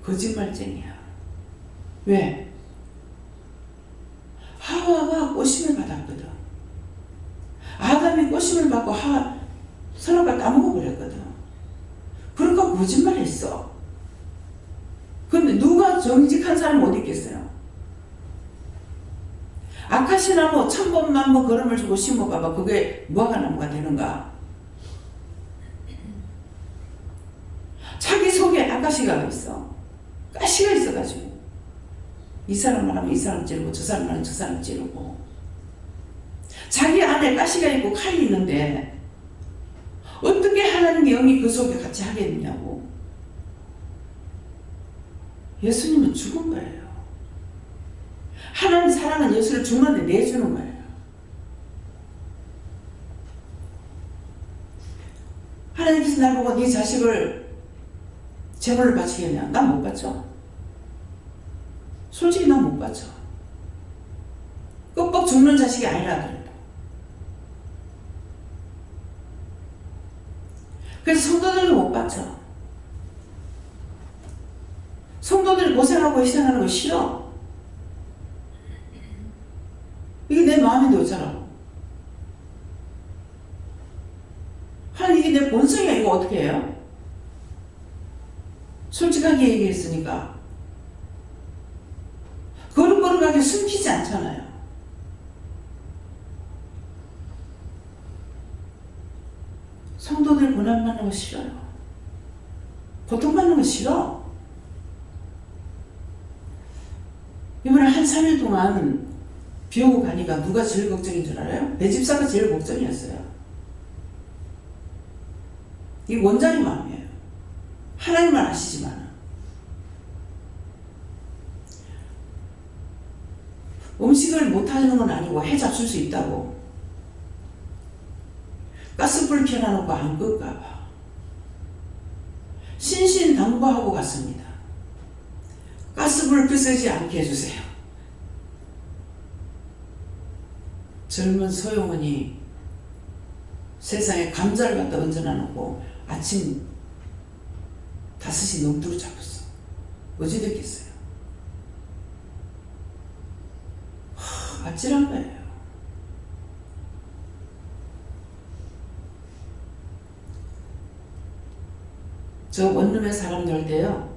거짓말쟁이야. 왜? 하와가 꼬심을 받았거든. 아담이 꼬심을 받고 서로가 까먹어버렸거든. 그러니까 거짓말했어. 근데 누가 정직한 사람 어디 있겠어요? 아카시나무 1000번만 걸음을 주고 심어봐봐. 그게 무화과나무가 되는가? 자기 속에 아카시가 있어. 가시가 있어가지고 이 사람 말하면 이 사람 찌르고 저 사람 말하면 저 사람 찌르고 자기 안에 가시가 있고 칼이 있는데 어떻게 하나님의 영이 그 속에 같이 하겠느냐고. 예수님은 죽은 거예요. 하나님 사랑은 예수를 죽는데 내주는 거예요. 하나님께서 나보고 네 자식을 제물을 바치겠냐? 난 못 바쳐. 솔직히 난 못 바쳐. 꼭 죽는 자식이 아니라 그래도. 그래서 성도들도 못 바쳐. 성도들이 고생하고 희생하는 거 싫어. 이게 내 마음인데 어쩌라고. 하나님 이게 내 본성이야. 이거 어떻게 해요? 솔직하게 얘기했으니까 거룩하게 숨기지 않잖아요. 성도들 고난받는 거 싫어요. 고통받는 거 싫어. 이번에 한 3일 동안 비 오고 가니까 누가 제일 걱정인 줄 알아요? 내 집사가 제일 걱정이었어요. 이게 원장의 마음이에요. 하나님만 아시지만 음식을 못하는 건 아니고 해 잡술 수 있다고 가스불 켜놔놓고 안 끌까봐 신신당부하고 갔습니다. 가스불 끄지 않게 해주세요. 젊은 소영원이 세상에 감자를 갖다 얹어놔놓고 아침 5시 넘도록 잡았어. 어찌 됐겠어요? 아찔한 거예요. 저 원룸에 사람 넣을 때요,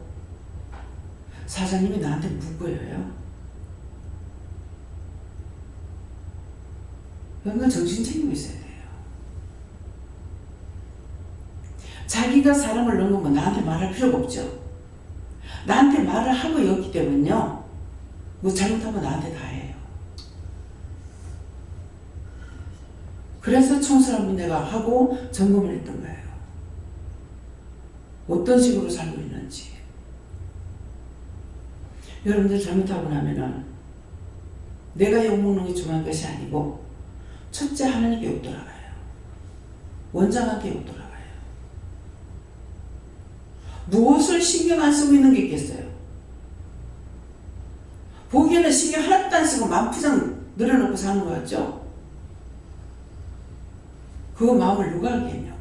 사장님이 나한테 묻고요. 그러니까 정신 차리고 있어야 돼요. 자기가 사람을 넣은 거면 나한테 말할 필요가 없죠. 나한테 말을 하고 여기 때문에요, 뭐 잘못하면 나한테 다 해요. 그래서 청소를 내가 하고 점검을 했던 거예요. 어떤 식으로 살고 있는지. 여러분들 잘못하고 나면은 내가 욕먹는 게 중요한 것이 아니고 첫째 하나님께 욕 돌아가요. 원장한테 욕 돌아가요. 무엇을 신경 안 쓰고 있는 게 있겠어요? 보기에는 신경 하나도 안 쓰고 만푸장 늘어놓고 사는 거 같죠? 그 마음을 누가 알겠냐고요.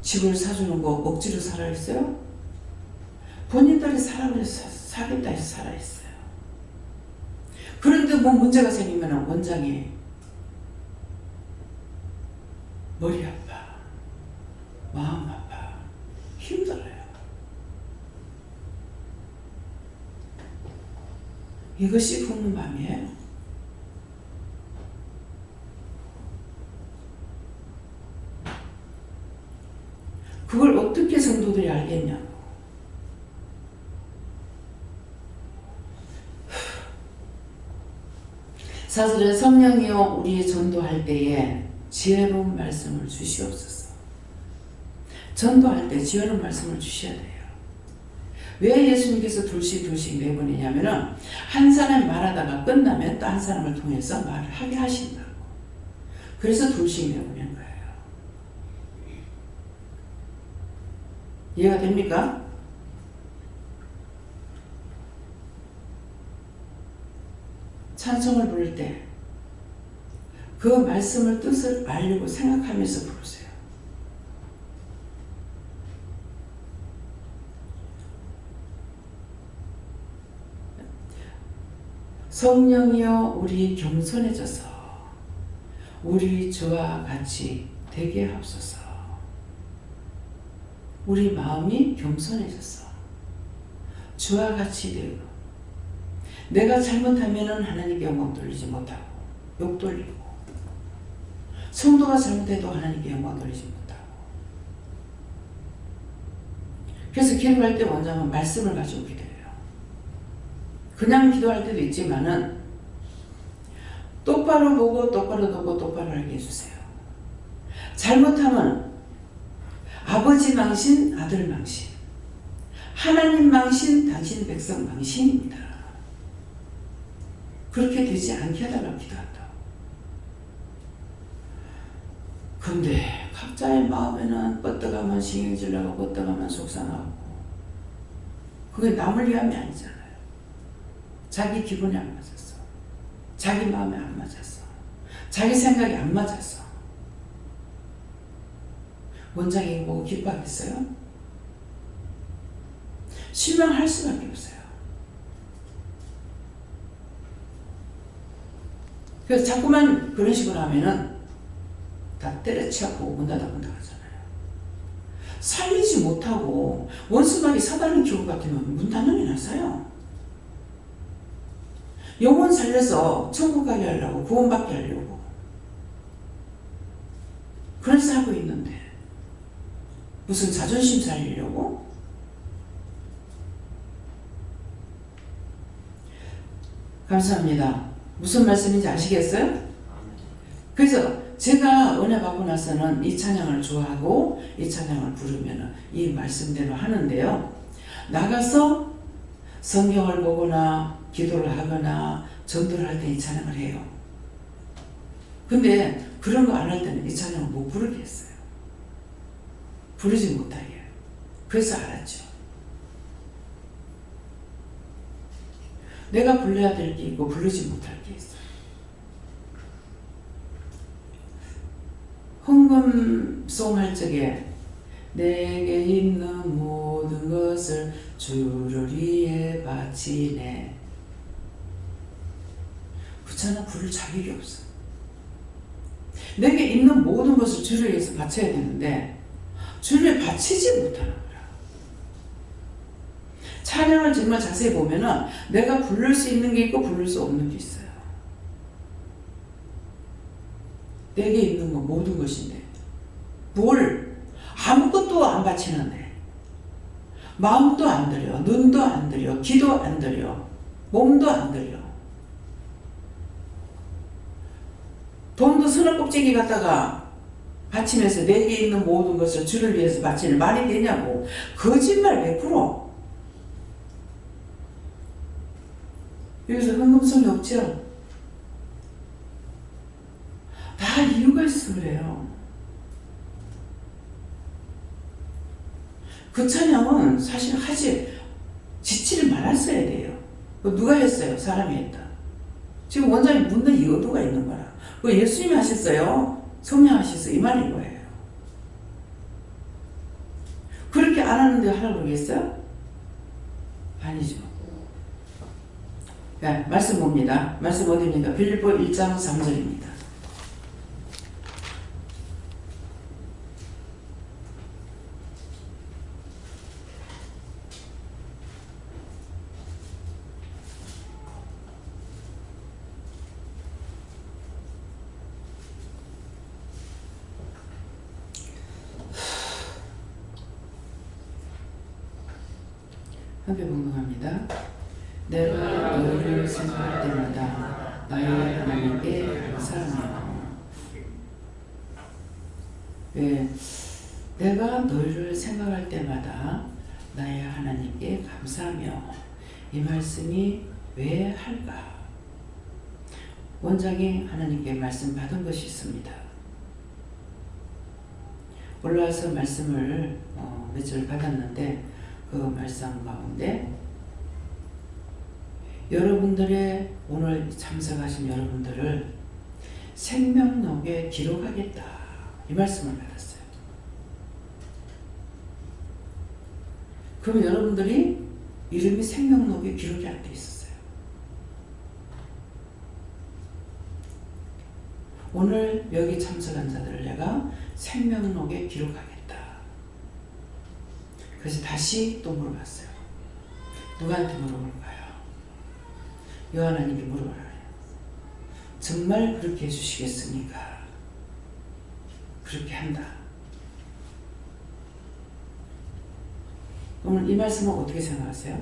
집을 사주는 거 억지로 살아있어요? 본인들이 사겠다 해서 살아있어요. 그런데 뭐 문제가 생기면 원장이 머리 아파, 마음 아파, 힘들어요. 이것이 부모 마음이에요. 그걸 어떻게 성도들이 알겠냐고. 사절에 성령이여 우리 전도할 때에 지혜로운 말씀을 주시옵소서. 전도할 때 지혜로운 말씀을 주셔야 돼요. 왜 예수님께서 둘씩 내보내냐면은 한 사람이 말하다가 끝나면 또 한 사람을 통해서 말을 하게 하신다고. 그래서 둘씩 내보낸 거예요. 이해가 됩니까? 찬송을 부를 때 그 말씀을 뜻을 알고 생각하면서 부르세요. 성령이여 우리 겸손해져서 우리 주와 같이 되게 하옵소서. 우리 마음이 겸손해져서 주와 같이 되고, 내가 잘못하면 하나님께 영광 돌리지 못하고 욕 돌리고, 성도가 잘못해도 하나님께 영광 돌리지 못하고. 그래서 기도할 때 원장은 말씀을 가지고 기도해요. 그냥 기도할 때도 있지만은 똑바로 보고 똑바로 듣고 똑바로 알게 해주세요. 잘못하면 아버지 망신, 아들 망신, 하나님 망신, 당신 백성 망신입니다. 그렇게 되지 않게 하다가 기도한다. 근데 각자의 마음에는 뻗어가면 신경질 나고 뻗어가면 속상하고, 그게 남을 위함이 아니잖아요. 자기 기분이 안 맞았어. 자기 마음에 안 맞았어. 자기 생각이 안 맞았어. 원장이 보고 기뻐하겠어요? 실망할 수밖에 없어요. 그래서 자꾸만 그런 식으로 하면은 다 때려치고 문 닫아본다 하잖아요. 살리지 못하고 원수막이 사다른 기구 같으면 문 닫는 게 낫어요. 영혼 살려서 천국 가게 하려고, 구원받게 하려고 그래서 하고 있는데 무슨 자존심 살리려고? 감사합니다. 무슨 말씀인지 아시겠어요? 그래서 제가 은혜 받고 나서는 이 찬양을 좋아하고 이 찬양을 부르면 이 말씀대로 하는데요. 나가서 성경을 보거나 기도를 하거나 전도를 할 때 이 찬양을 해요. 근데 그런 거 안 할 때는 이 찬양을 못 부르게 했어요. 부르지 못하게. 그래서 알았죠. 내가 불러야 될 게 있고 부르지 못할 게 있어요. 헌금송 할 적에 내게 있는 모든 것을 주를 위해 바치네. 그렇잖아. 부를 자격이 없어. 내게 있는 모든 것을 주를 위해서 바쳐야 되는데 주를 바치지 못하는 거야. 찬양을 정말 자세히 보면은 내가 부를 수 있는 게 있고 부를 수 없는 게 있어요. 내게 있는 건 모든 것인데 뭘 아무것도 안 바치는데 마음도 안 들여, 눈도 안 들여, 귀도 안 들여, 몸도 안 들여. 돈도 서너 껍데기 갖다가 바치면서 내게 있는 모든 것을 주를 위해서 바치는 말이 되냐고. 거짓말 100%. 여기서 흥금성이 없죠? 다 이유가 있어 그래요. 그 찬양은 사실 지치를 말았어야 돼요. 누가 했어요? 사람이 했다. 지금 원장이 묻는 이유가 있는 거라. 예수님이 하셨어요? 성령 하셨어요? 이 말인 거예요. 그렇게 안 하는데 하라고 그러겠어요? 아니죠. 네, 말씀 봅니다. 말씀 어디입니까? 빌립보 1장 3절입니다. 함께 봉독합니다. 내가 너희를 생각할 때마다 나의 하나님께 감사하며. 왜? 내가 너희를 생각할 때마다 나의 하나님께 감사하며. 이 말씀이 왜 할까? 원장이 하나님께 말씀 받은 것이 있습니다. 올라와서 말씀을 몇 절 받았는데 그 말씀 가운데 여러분들의 오늘 참석하신 여러분들을 생명록에 기록하겠다 이 말씀을 받았어요. 그럼 여러분들이 이름이 생명록에 기록이 안 돼 있었어요. 오늘 여기 참석한 자들을 내가 생명록에 기록하겠다. 그래서 다시 또 물어봤어요. 누구한테 물어볼까요? 여하나님께 물어봐요. 정말 그렇게 해주시겠습니까? 그렇게 한다. 오늘 이 말씀은 어떻게 생각하세요?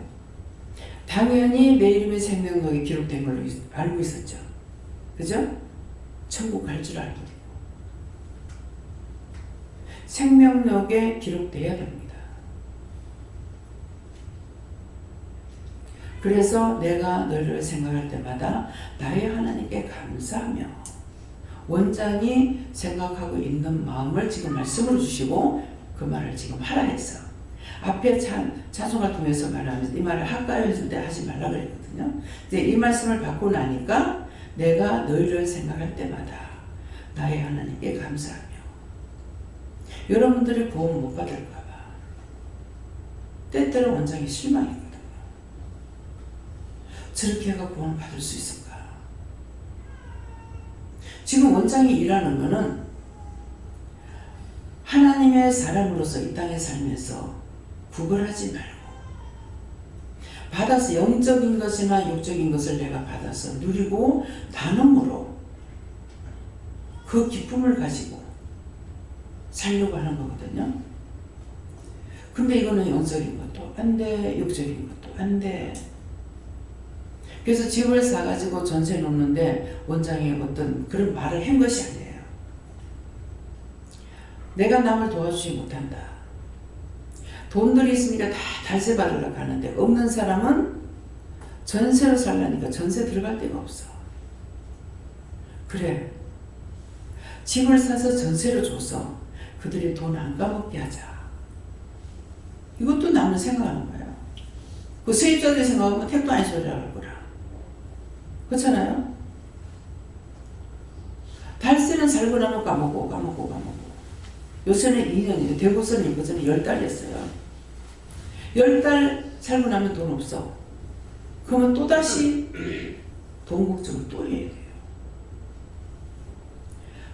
당연히 내 이름의 생명록에 기록된 걸로 알고 있었죠. 그죠? 천국 갈 줄 알고. 생명록에 기록돼야 됩니다. 그래서 내가 너를 생각할 때마다 나의 하나님께 감사하며. 원장이 생각하고 있는 마음을 지금 말씀으로 주시고 그 말을 지금 하라 해서 앞에 찬송을 통해서 말하면서 이 말을 할까요 했을 때 하지 말라 그랬거든요. 이제 이 말씀을 받고 나니까 내가 너희를 생각할 때마다 나의 하나님께 감사하며. 여러분들이 구원 못 받을까 봐 때때로 원장이 실망했거든요. 저렇게 해가 구원을 받을 수 있을까? 지금 원장이 일하는 거는 하나님의 사람으로서 이 땅에 살면서 구걸하지 말고 받아서 영적인 것이나 육적인 것을 내가 받아서 누리고 나눔으로 그 기쁨을 가지고 살려고 하는 거거든요. 근데 이거는 영적인 것도 안 돼, 육적인 것도 안 돼. 그래서 집을 사가지고 전세 놓는데 원장이 어떤 그런 말을 한 것이 아니에요. 내가 남을 도와주지 못한다. 돈들이 있으니까 다 달세 받으러 가는데 없는 사람은 전세로 살라니까 전세 들어갈 데가 없어. 그래. 집을 사서 전세로 줘서 그들이 돈 안 까먹게 하자. 이것도 나는 생각하는 거예요. 그 세입자들이 생각하면 택도 안 소리라고 할 거라. 그렇잖아요? 달세는 살고 나면 까먹고. 요새는 2년이에요. 대구선이 그전에 10달이었어요. 10달 살고 나면 돈 없어. 그러면 또다시 돈 걱정을 또 해야 돼요.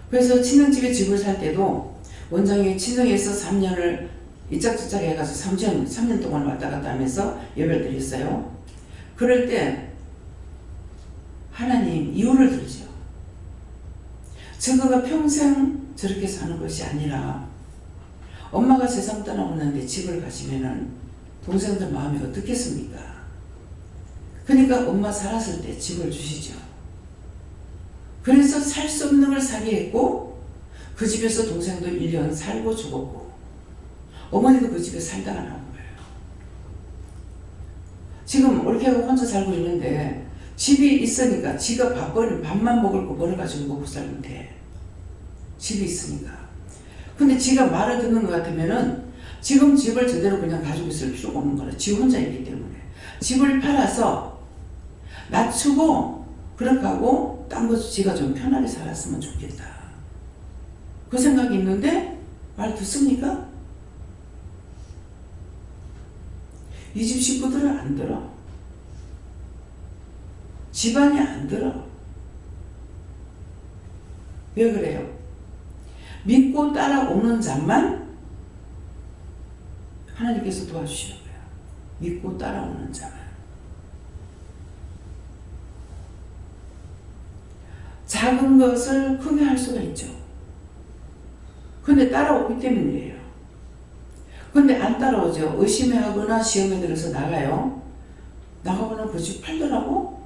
그래서 친정집에 집을 살 때도 원장이 친정에서 3년을 이짝저짝 해가지고 3년 동안 왔다 갔다 하면서 예배를 드렸어요. 그럴 때 하나님 이유를 들죠. 증거가 평생 저렇게 사는 것이 아니라 엄마가 세상 떠나오는데 집을 가시면은 동생들 마음이 어떻겠습니까? 그러니까 엄마 살았을 때 집을 주시죠. 그래서 살 수 없는 걸 사게 했고 그 집에서 동생도 1년 살고 죽었고 어머니도 그 집에 살다가 나온 거예요. 지금 옳게 하고 혼자 살고 있는데 집이 있으니까 지가 밥만 먹을 거 벌어가지고 먹고 살면 돼. 집이 있으니까. 근데 지가 말을 듣는 것 같으면은 지금 집을 제대로 그냥 가지고 있을 필요가 없는 거라. 지 혼자 있기 때문에. 집을 팔아서 낮추고 그렇게 하고 딴 거 지가 좀 편하게 살았으면 좋겠다. 그 생각이 있는데 말 듣습니까? 이 집 식구들은 안 들어. 집안이 안 들어. 왜 그래요? 믿고 따라오는 자만 하나님께서 도와주시는 거예요. 믿고 따라오는 자만. 작은 것을 크게 할 수가 있죠. 근데 따라오기 때문이에요. 근데 안 따라오죠. 의심해 하거나 시험에 들어서 나가요. 나가거나 그 집 팔더라고?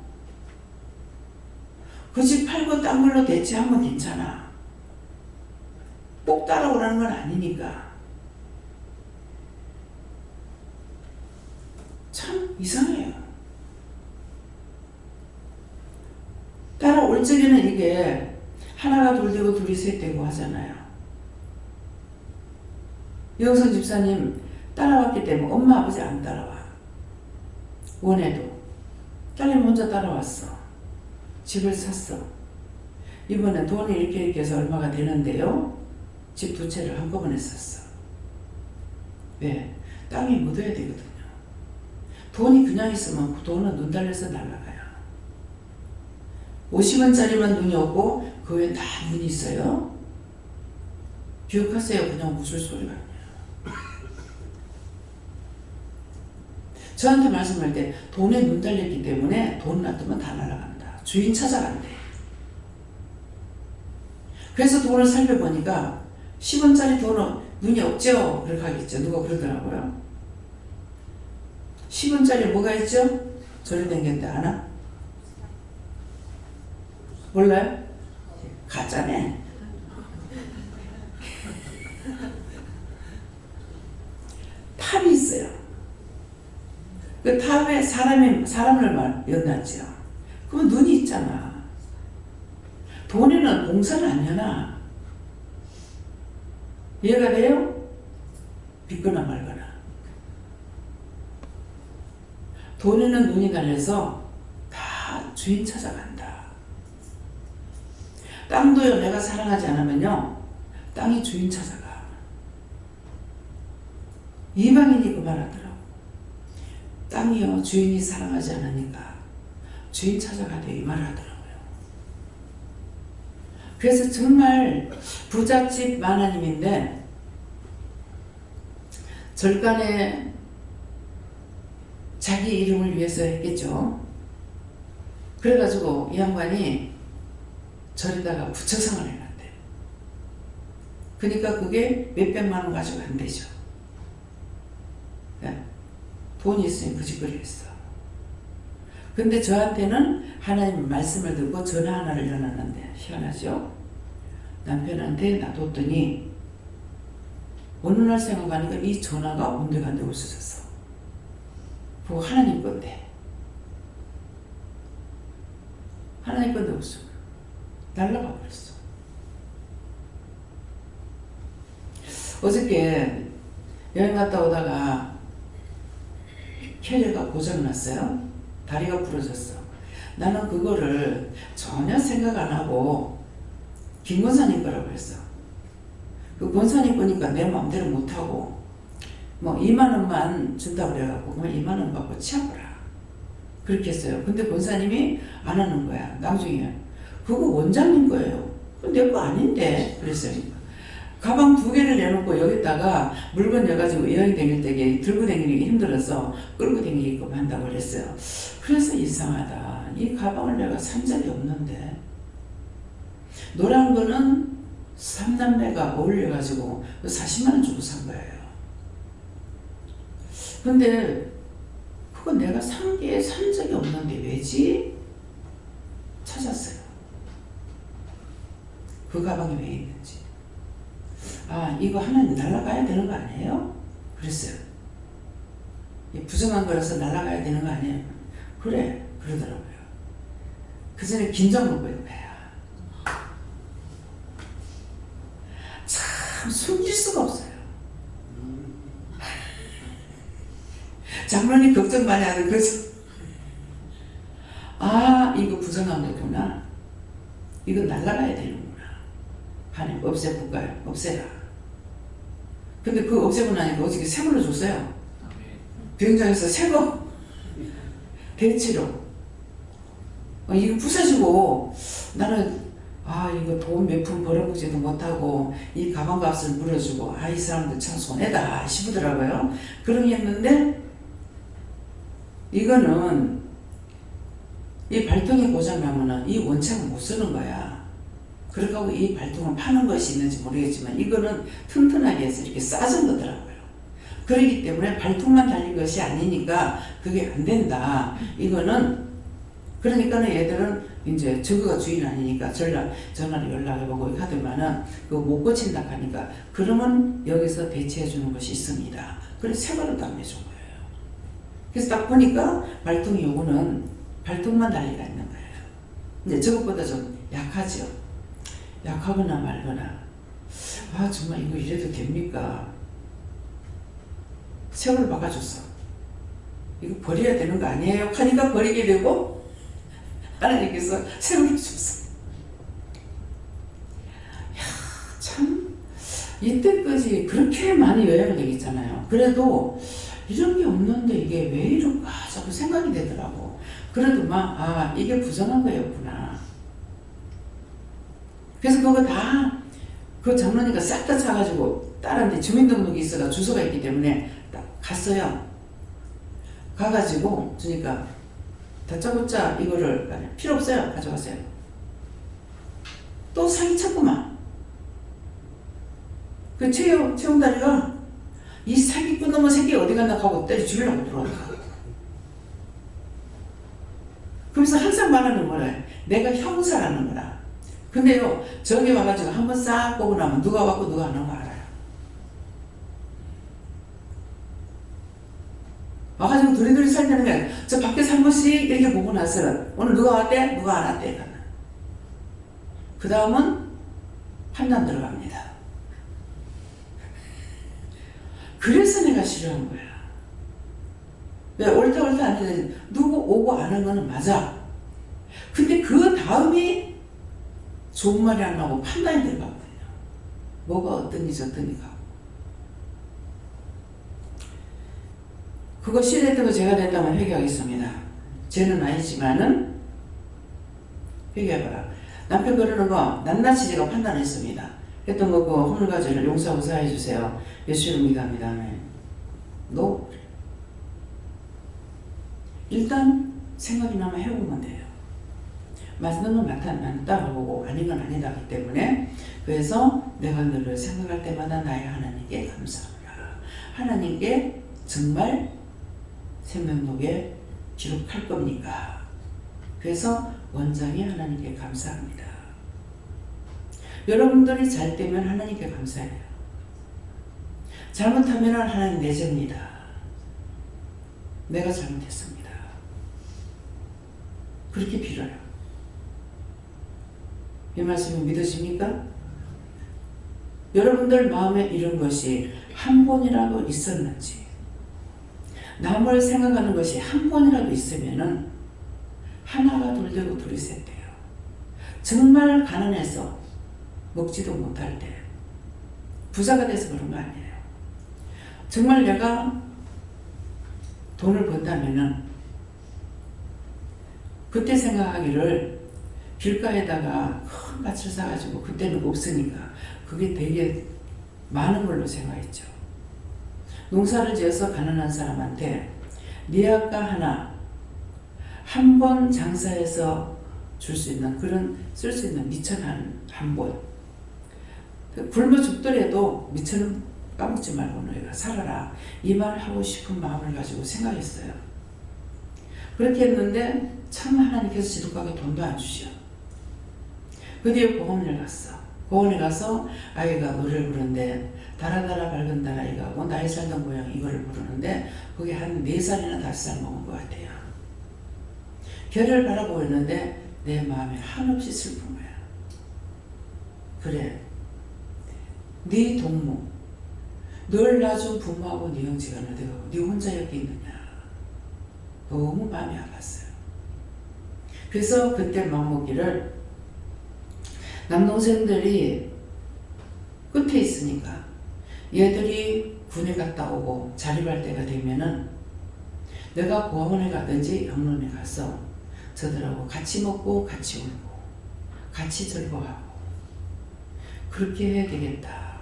그 집 팔고 딴 걸로 대체하면 괜찮아. 꼭 따라오라는 건 아니니까. 참 이상해요. 따라올 적에는 이게 하나가 둘 되고 둘이 셋 되고 하잖아요. 여성 집사님 따라왔기 때문에 엄마 아버지 안 따라와. 원해도 딸내미 혼자 따라왔어. 집을 샀어. 이번에 돈이 이렇게 해서 얼마가 되는데요. 집 2채를 한꺼번에 샀어. 왜? 땅에 묻어야 되거든요. 돈이 그냥 있으면 그 돈은 눈 달려서 날아가요. 50원짜리만 눈이 오고 그 외에 다 눈이 있어요. 기억하세요. 그냥 웃을 소리가 아니에요. 저한테 말씀할 때 돈에 눈 달렸기 때문에 돈 놔두면 다 날아간다. 주인 찾아간대. 그래서 돈을 살펴보니까 10원짜리 돈은 눈이 없죠? 그렇게 하겠죠. 누가 그러더라고요. 10원짜리 뭐가 있죠? 저리 댕겼는데 아나? 몰라요? 가짜네. 탑이 있어요. 그 탑에 사람을 연놨죠. 그러면 눈이 있잖아. 돈에는 공사는 안 여나. 이해가 돼요? 믿거나 말거나. 돈에는 눈이 달려서 다 주인 찾아간다. 땅도요, 내가 사랑하지 않으면요, 땅이 주인 찾아가. 이방인이 그 말하더라고. 땅이요, 주인이 사랑하지 않으니까 주인 찾아가대, 이 말하더라고요. 그래서 정말 부잣집 만화님인데 절간에 자기 이름을 위해서 했겠죠. 그래가지고 이 양반이 절에다가 부처상을 해놨대요. 그러니까 그게 몇백만 원 가지고 안 되죠. 네. 돈이 있으니 그 짓거리 했어. 근데 저한테는 하나님 말씀을 듣고 전화 하나를 해놨는데 희한하죠? 남편한테 놔뒀더니 어느 날 생각하니까 이 전화가 온데간데 없어졌어. 그거 하나님 건데. 하나님 건데 없어. 날라가 버렸어. 어저께 여행 갔다 오다가 캐리어가 고장났어요. 다리가 부러졌어. 나는 그거를 전혀 생각 안 하고 김권사님 거라고 했어. 그 권사님 거니까 내 마음대로 못하고 뭐 2만 원만 준다고 그래갖고 그럼 2만 원 받고 치워보라. 그렇게 했어요. 근데 권사님이 안 하는 거야. 나중에 그거 원장님 거예요. 내 거 아닌데 그랬어요. 가방 2개를 내놓고 여기다가 물건 내가지고 여행 다닐 때 들고 다니기 힘들어서 끌고 다니게끔 한다고 그랬어요. 그래서 이상하다. 이 가방을 내가 산 적이 없는데 노란 거는 3남매가 어울려가지고 40만 원 주고 산 거예요. 근데 그건 내가 산 적이 없는데 왜지? 찾았어요. 그 가방이 왜 있는지. 아, 이거 하나님 날아가야 되는 거 아니에요? 그랬어요. 부정한 거라서 날아가야 되는 거 아니에요? 그래, 그러더라고요. 그 전에 긴장 먹고 있는 거야. 참 숨길 수가 없어요. 장로님 걱정 많이 하는 거죠. 아, 이거 부정한 거구나. 이거 날아가야 되는구나. 하나님 없애볼까요? 없애라. 근데 그 없애고 나니까 어저께 새 걸로 줬어요. 비행장에서 새 거. 대치로. 이거 부서지고 나는 이거 돈 몇 푼 벌어보지도 못하고 이 가방 값을 물어주고 이 사람들 참 손해다 싶더라고요. 그러게 했는데 이거는 이 발통이 고장나면은 이 원창을 못 쓰는 거야. 그렇다고 이 발통을 파는 것이 있는지 모르겠지만 이거는 튼튼하게 해서 이렇게 싸진 거더라고요. 그렇기 때문에 발통만 달린 것이 아니니까 그게 안 된다. 이거는 그러니까는 얘들은 이제 저거가 주인 아니니까 전화로 연락해보고 하더만은 그거 못 고친다 하니까 그러면 여기서 대체해 주는 것이 있습니다. 그래서 새 거를 딱 내준 거예요. 그래서 딱 보니까 발통이 요거는 발통만 달리가 있는 거예요. 근데 저것보다 좀 약하죠. 약하거나 말거나 정말 이거 이래도 됩니까? 새 거를 박아줬어. 이거 버려야 되는 거 아니에요? 하니까 버리게 되고 하나님께서 새 거를 줬어. 참 이때까지 그렇게 많이 여행을 다녔잖아요. 그래도 이런 게 없는데 이게 왜 이럴까 자꾸 생각이 되더라고. 그래도 이게 부정한 거였구나. 그래서 그거 다 그 장로니까 싹 다 차가지고 딸한테 주민등록이 있어가 주소가 있기 때문에 딱 갔어요. 가가지고 주니까 다짜고짜 이거를 필요 없어요. 가져가세요. 또 사기 쳤구만. 그 채용다리가 이 사기꾼 놈의 새끼 어디 갔나 하고 때려 죽이려고 들어왔다. 그래서 항상 말하는 거라. 내가 형사라는 거라. 근데요, 저기 와가지고 한번 싹 보고 나면 누가 왔고 누가 안 온 거 알아요. 와가지고 둘이 살자는 게 아니라 저 밖에서 한 번씩 이렇게 보고 나서는 오늘 누가 왔대? 누가 안 왔대? 그 다음은 판단 들어갑니다. 그래서 내가 싫어한 거야. 왜 옳다 아니다 누구 오고 안 한 거는 맞아. 근데 그 다음이 좋은 말이 안 나오고 판단이 들어가거든요. 뭐가 어떤지 저떤지가. 그거 싫어했던 거 제가 됐다면 회개하겠습니다. 죄는 아니지만은 회개해봐라. 남편 그러는 거 낱낱이 제가 판단했습니다. 했던 거 그 허물가지를 용서하고 사해주세요. 예수 이름 믿습니다. 너 일단 생각이 나면 해보면 돼요. 맞는 건 맞다고 보고 아닌 건 아니다 하기 때문에 그래서 내가 너를 생각할 때마다 나의 하나님께 감사합니다. 하나님께 정말 생명록에 기록할 겁니까? 그래서 원장이 하나님께 감사합니다. 여러분들이 잘 되면 하나님께 감사해요. 잘못하면 하나님 내 죄입니다. 내가 잘못했습니다. 그렇게 빌어요. 이 말씀이 믿으십니까? 여러분들 마음에 이런 것이 한 번이라도 있었는지, 남을 생각하는 것이 한 번이라도 있으면은 하나가 둘 되고 둘이 셋 돼요. 정말 가난해서 먹지도 못할 때 부자가 돼서 그런 거 아니에요. 정말 내가 돈을 번다면은 그때 생각하기를 길가에다가 큰 밭을 사가지고, 그때는 없으니까 그게 되게 많은 걸로 생각했죠. 농사를 지어서 가난한 사람한테 니아까 하나 한 번 장사해서 줄 수 있는, 그런 쓸 수 있는 미천 한 번, 굶어 죽더라도 미천은 까먹지 말고 너희가 살아라, 이 말을 하고 싶은 마음을 가지고 생각했어요. 그렇게 했는데 참 하나님께서 지독하게 돈도 안 주셔. 그 뒤에 공원에 갔어. 공원에 가서 아이가 노래를 부르는데, 달아달아 밝은 달아이가 하고 나이 살던 고향, 이거를 부르는데 그게 한 4살이나 5살 먹은 것 같아요. 별을 바라보고 있는데 내 마음에 한없이 슬픈 거야. 그래, 네 동무, 널 낳아준 부모하고 네 형제가 어디 가고 네 혼자 여기 있느냐. 너무 마음이 아팠어요. 그래서 그때 맘먹기를, 남동생들이 끝에 있으니까 얘들이 군에 갔다 오고 자립할 때가 되면은 내가 고아원에 가든지 영론에 가서 저들하고 같이 먹고 같이 울고 같이 즐거워하고 그렇게 해야 되겠다.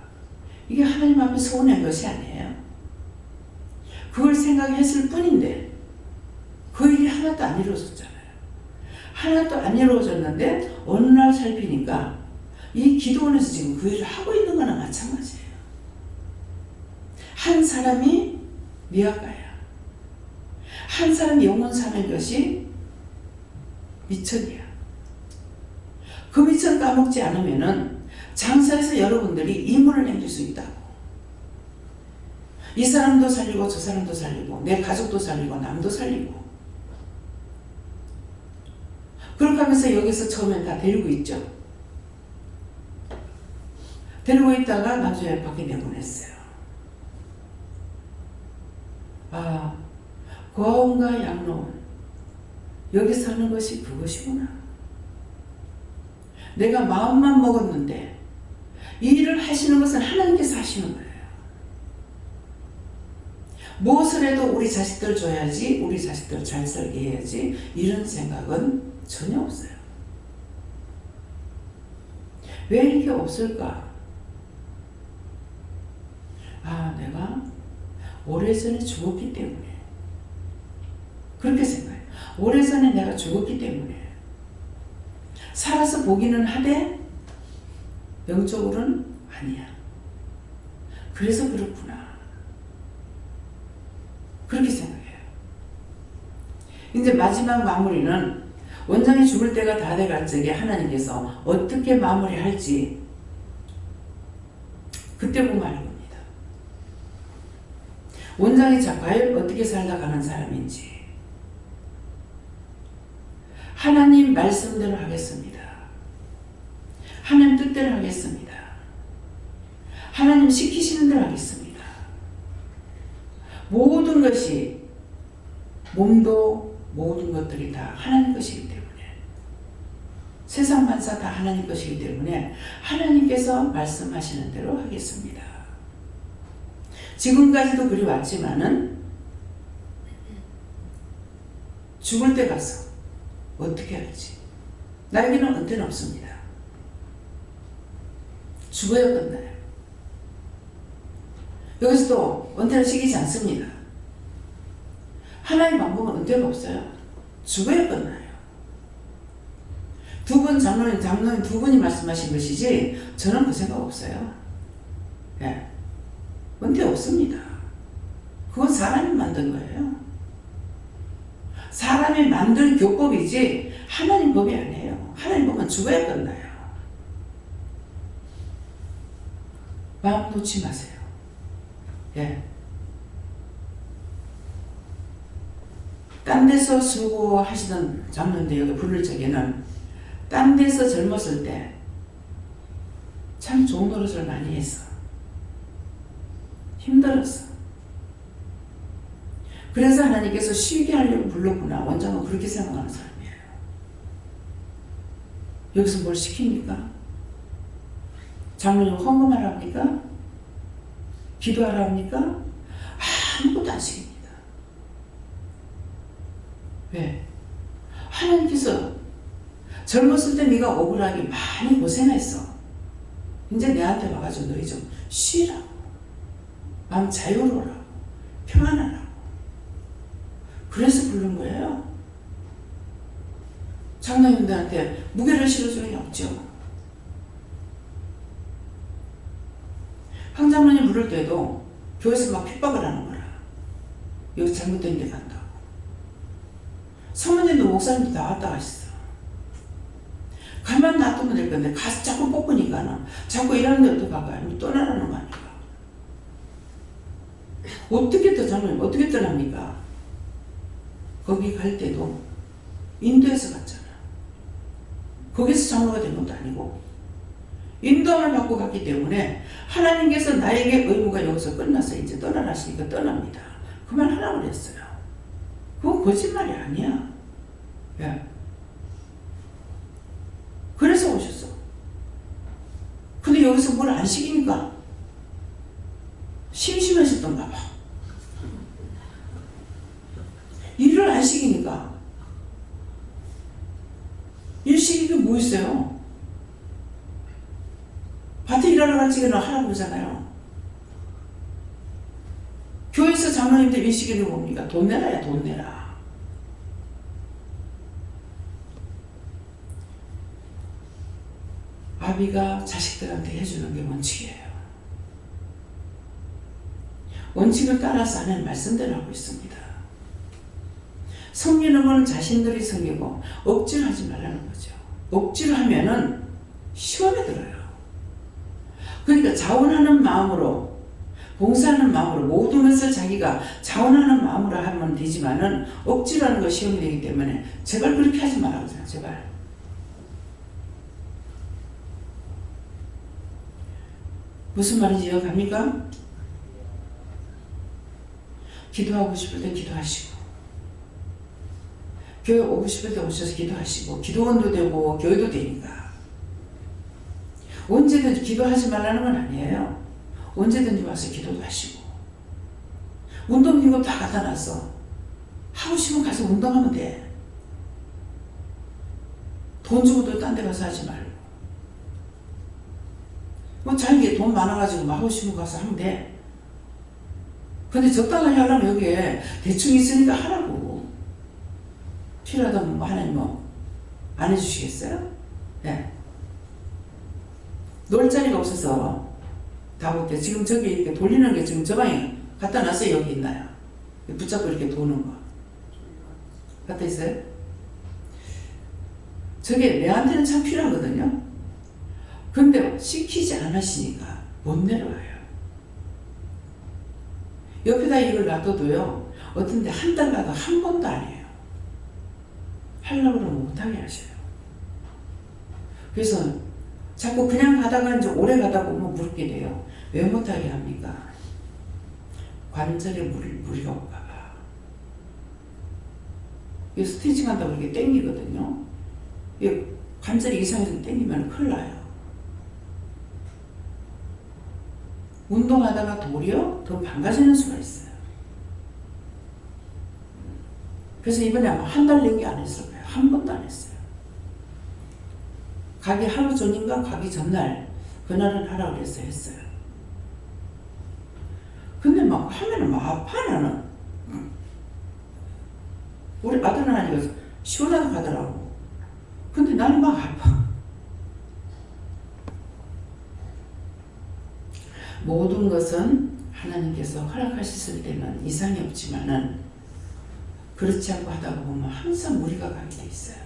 이게 하나님 앞에 소원한 것이 아니에요. 그걸 생각했을 뿐인데 그 일이 하나도 안 이루어졌잖아요. 하나도 안 이루어졌는데 어느 날 살피니까 이 기도원에서 지금 그 일을 하고 있는 거나 마찬가지예요. 한 사람이 미아가야. 한 사람이 영혼 사는 것이 미천이야. 그 미천 까먹지 않으면은 장사에서 여러분들이 임무를 남길 수 있다고. 이 사람도 살리고 저 사람도 살리고 내 가족도 살리고 남도 살리고. 그렇게 하면서 여기서 처음엔 다 데리고 있죠. 데리고 있다가 나중에 밖에 내보냈어요. 아, 고아원과 양로원, 여기서 하는 것이 그것이구나. 내가 마음만 먹었는데 이 일을 하시는 것은 하나님께서 하시는 거예요. 무엇을 해도 우리 자식들 줘야지, 우리 자식들 잘 살게 해야지, 이런 생각은 전혀 없어요. 왜 이렇게 없을까? 아, 내가 오래전에 죽었기 때문에. 그렇게 생각해요. 오래전에 내가 죽었기 때문에. 살아서 보기는 하되 영적으로는 아니야. 그래서 그렇구나. 그렇게 생각해요. 이제 마지막 마무리는 원장이 죽을 때가 다 돼갈 적에 하나님께서 어떻게 마무리할지 그때 보면 알 겁니다. 원장이 과연 어떻게 살다 가는 사람인지. 하나님 말씀대로 하겠습니다. 하나님 뜻대로 하겠습니다. 하나님 시키시는 대로 하겠습니다. 모든 것이, 몸도 모든 것들이 다 하나님 것이기 때문에, 세상 만사 다 하나님 것이기 때문에 하나님께서 말씀하시는 대로 하겠습니다. 지금까지도 그리 왔지만은 죽을 때 가서 어떻게 할지 나에게는 언제는 없습니다. 죽어야 끝나요. 여기서도 은퇴를 시키지 않습니다. 하나님 방법은 은퇴가 없어요. 죽어야 끝나요. 두 분 장로님 두 분이 말씀하신 것이지 저는 그 생각 없어요. 예. 은퇴 없습니다. 그건 사람이 만든 거예요. 사람이 만든 교법이지 하나님 법이 아니에요. 하나님 법은 죽어야 끝나요. 마음 놓지 마세요. 예. 딴 데서 수고하시던 장로인데 여기 부를 적에는 딴 데서 젊었을 때 참 좋은 노릇을 많이 했어. 힘들었어. 그래서 하나님께서 쉬게 하려고 불렀구나. 원장은 그렇게 생각하는 사람이에요. 여기서 뭘 시킵니까? 장로님 헌금하라 합니까? 기도하라 합니까? 아무것도 안 시킵니다. 왜? 하나님께서 젊었을 때 네가 억울하게 많이 고생했어. 이제 내한테 와가지고 너희 좀 쉬라고. 마음 자유로워라고. 평안하라고. 그래서 부른 거예요. 장로님들한테 무게를 실어주는 게 없죠. 황장로님 부를 때도 교회에서 막 핍박을 하는 거라. 여기 잘못된 데 간다고. 사모님도 목사님도 다 왔다 가셨어. 가만 놔두면 될 건데 가서 자꾸 뽑으니까는 자꾸 이러는 데 어떡할까? 아니면 떠나라는 거 아닌가? 어떻게 또 장로님 어떻게 떠납니까? 거기 갈 때도 인도에서 갔잖아. 거기서 장로가 된 것도 아니고 인도를 받고 갔기 때문에 하나님께서 나에게 의무가 여기서 끝나서 이제 떠나라 하시니까 떠납니다. 그만하라고 그랬어요. 그건 거짓말이 아니야. 예. 그래서 오셨어. 근데 여기서 뭘 안 시키니까 심심하셨던가 봐. 일을 안 시키니까. 일 시키기 뭐 있어요? 밭에 일하러 갈 지는 하라고 그러잖아요. 교회에서 장로님들 일 시키는 거 뭡니까? 돈 내라야 돈 내라. 아비가 자식들한테 해주는 게 원칙이에요. 원칙을 따라서 하는 말씀대로 하고 있습니다. 섬기는 건 자신들이 섬기고 억지로 하지 말라는 거죠. 억지로 하면은 시험에 들어요. 그러니까 자원하는 마음으로 봉사하는 마음으로 모든 것을 자기가 자원하는 마음으로 하면 되지만은 억지로 하는 거 시험이 되기 때문에 제발 그렇게 하지 말라고 하잖아요. 제발. 무슨 말인지 이해갑니까? 기도하고 싶을 때 기도하시고 교회 오고 싶을 때 오셔서 기도하시고 기도원도 되고 교회도 되니까 언제든지 기도하지 말라는 건 아니에요. 언제든지 와서 기도도 하시고 운동기구 다 갖다 놨어. 하고 싶으면 가서 운동하면 돼. 돈 주고도 딴 데 가서 하지 말고 뭐 자기 돈 많아가지고 막 하고 싶으면 가서 하면 돼. 근데 적당하게 하려면 여기에 대충 있으니까 하라고. 필요하다면 뭐 하나님 뭐 안 해주시겠어요? 네. 놀 자리가 없어서 다 못해. 지금 저기 이렇게 돌리는 게 지금 저 방에 갖다 놨어요. 여기 있나요? 붙잡고 이렇게 도는 거. 갖다 있어요? 저게 내한테는 참 필요하거든요. 근데 시키지 않으시니까 못 내려와요. 옆에다 이걸 놔둬도요. 어떤 데 한 달 가도 한 번도 안 해요. 하려고 그러면 못하게 하셔요. 그래서 자꾸 그냥 가다가 이제 오래 가다 보면 무릎게 돼요. 왜 못하게 합니까? 관절에 무리가 올까봐. 이 스트레칭 한다고 이렇게 땡기거든요. 관절이 이상해서 땡기면 큰일 나요. 운동하다가 도리어 더 망가지는 수가 있어요. 그래서 이번에 아마 한 달 얘기 안 했을 거예요. 한 번도 안 했어요. 가기 하루 전인가 가기 전날 그날은 하라고 그래서 했어요. 근데 막 하면은 막 아파 나는. 우리 아들은 아니고 시원하다 가더라고. 근데 나는 막 아파. 모든 것은 하나님께서 허락하셨을 때는 이상이 없지만은 그렇지 않고 하다 보면 항상 무리가 가게 돼 있어요.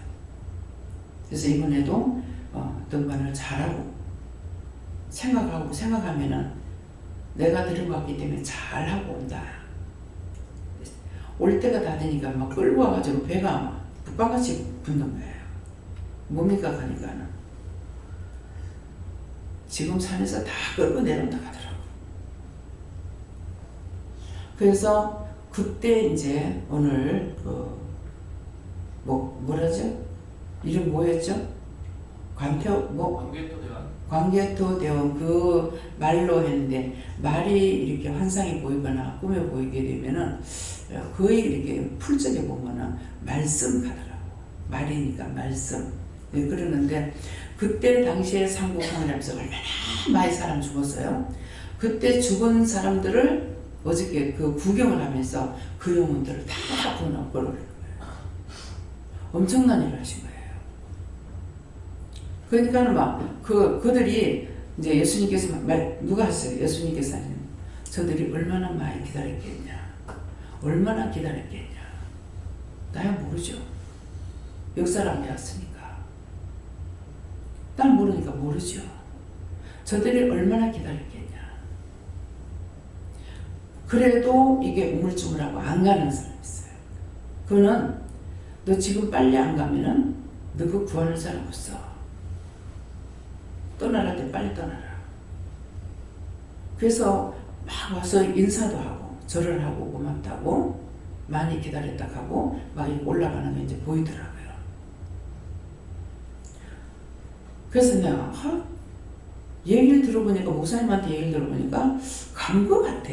그래서 이번에도 등반을 잘하고 생각하면은 내가 들은 것 같기 때문에 잘하고 온다. 올 때가 다 되니까 막 끌고 와가지고 배가 막 북방같이 붙는 거예요. 뭡니까 가니까는 지금 산에서 다 끌고 내려온다 하더라고. 그래서 그때 이제 오늘 뭐라죠? 이름 뭐였죠? 관태호 광개토대왕. 광개토대원 그 말로 했는데 말이 이렇게 환상이 보이거나 꿈에 보이게 되면은 거의 이렇게 풀적에 보면은 말씀 가더라고. 말이니까 말씀. 네, 그러는데 그때 당시에 삼국항이라면서 얼마나 많이 사람 죽었어요. 그때 죽은 사람들을 어저께 그 구경을 하면서 그 영혼들을 다 구원하고 걸어버린 거예요. 엄청난 일을 하신 거예요. 그러니까는 막 그들이 이제 예수님께서 누가 하셨어요? 예수님께서 하시는 저들이 얼마나 많이 기다렸겠냐, 얼마나 기다렸겠냐. 나야 모르죠. 역사를 안 배웠으니까. 난 모르니까 모르죠. 저들이 얼마나 기다렸겠냐. 그래도 이게 우물쭈물하고 안 가는 사람이 있어요. 그거는 너 지금 빨리 안 가면은 너 그 구원을 잘 못 써. 떠나라 때 빨리 떠나라. 그래서 막 와서 인사도 하고 절을 하고 고맙다고 많이 기다렸다 하고 막 올라가는 게 이제 보이더라고요. 그래서 내가 얘기를 들어보니까 목사님한테 얘기를 들어보니까 간 것 같아.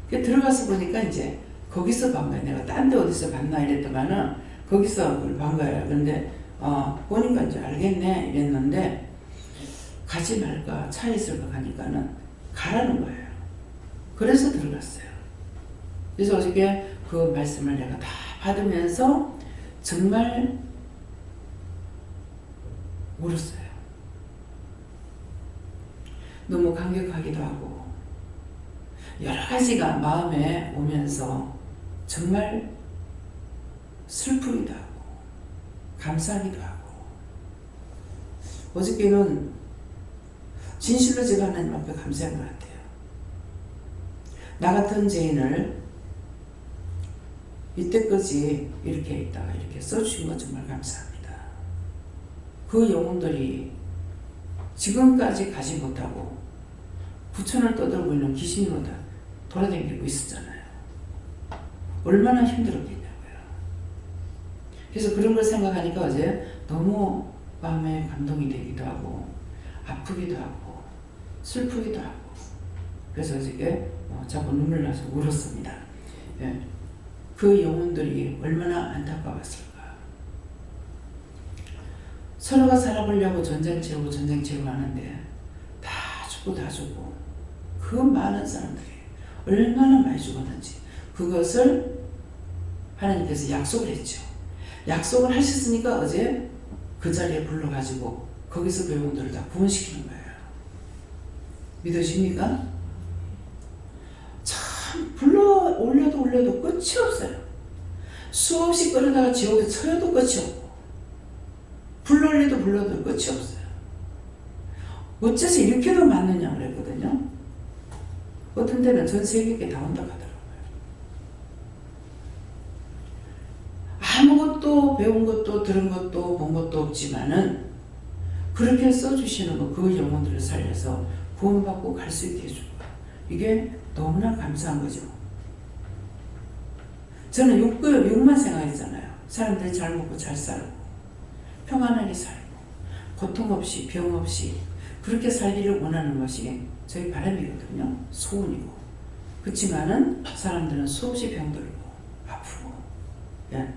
들어가서 보니까 이제 거기서 반 거야. 내가 딴 데 어디서 봤나 이랬더만은 거기서 그걸 반 거야. 근데 보니까 이제 알겠네 이랬는데 가지 말까 차에 있을까 하니까는 가라는 거예요. 그래서 들어갔어요. 그래서 어저께 그 말씀을 내가 다 받으면서 정말 울었어요. 너무 감격하기도 하고 여러 가지가 마음에 오면서 정말 슬프기도 하고 감사하기도 하고 어저께는 진실로 제가 하나님 앞에 감사한 것 같아요. 나 같은 죄인을 이때까지 이렇게 있다가 이렇게 써주신 것 정말 감사합니다. 그 영혼들이 지금까지 가지 못하고 부천을 떠들고 있는 귀신으로 돌아다니고 있었잖아요. 얼마나 힘들었겠냐고요. 그래서 그런 걸 생각하니까 어제 너무 마음에 감동이 되기도 하고 아프기도 하고 슬프기도 하고 그래서 어저께 자꾸 눈물 나서 울었습니다. 예. 그 영혼들이 얼마나 안타까웠을까. 서로가 살아보려고 전쟁 치르고 하는데 다 죽고 그 많은 사람들이 얼마나 많이 죽었는지 그것을 하나님께서 약속을 했죠. 약속을 하셨으니까 어제 그 자리에 불러가지고 거기서 그 영혼들을 다 구원시키는 거예요. 믿으십니까? 참 불러 올려도 끝이 없어요. 수없이 끌어다가 지옥에 쳐여도 끝이 없고 불러 올려도 끝이 없어요. 어째서 이렇게도 많느냐 그랬거든요. 어떤 데는 전 세계에 다 온다 하더라고요. 아무것도 배운 것도 들은 것도 본 것도 없지만은 그렇게 써주시는 거 그 영혼들을 살려서 구원받고 갈 수 있게 해준 거예요. 이게 너무나 감사한 거죠. 저는 육만 생각했잖아요. 사람들이 잘 먹고 잘 살고 평안하게 살고 고통 없이 병 없이 그렇게 살기를 원하는 것이 저희 바람이거든요. 소원이고. 그렇지만은 사람들은 수없이 병들고 아프고 예.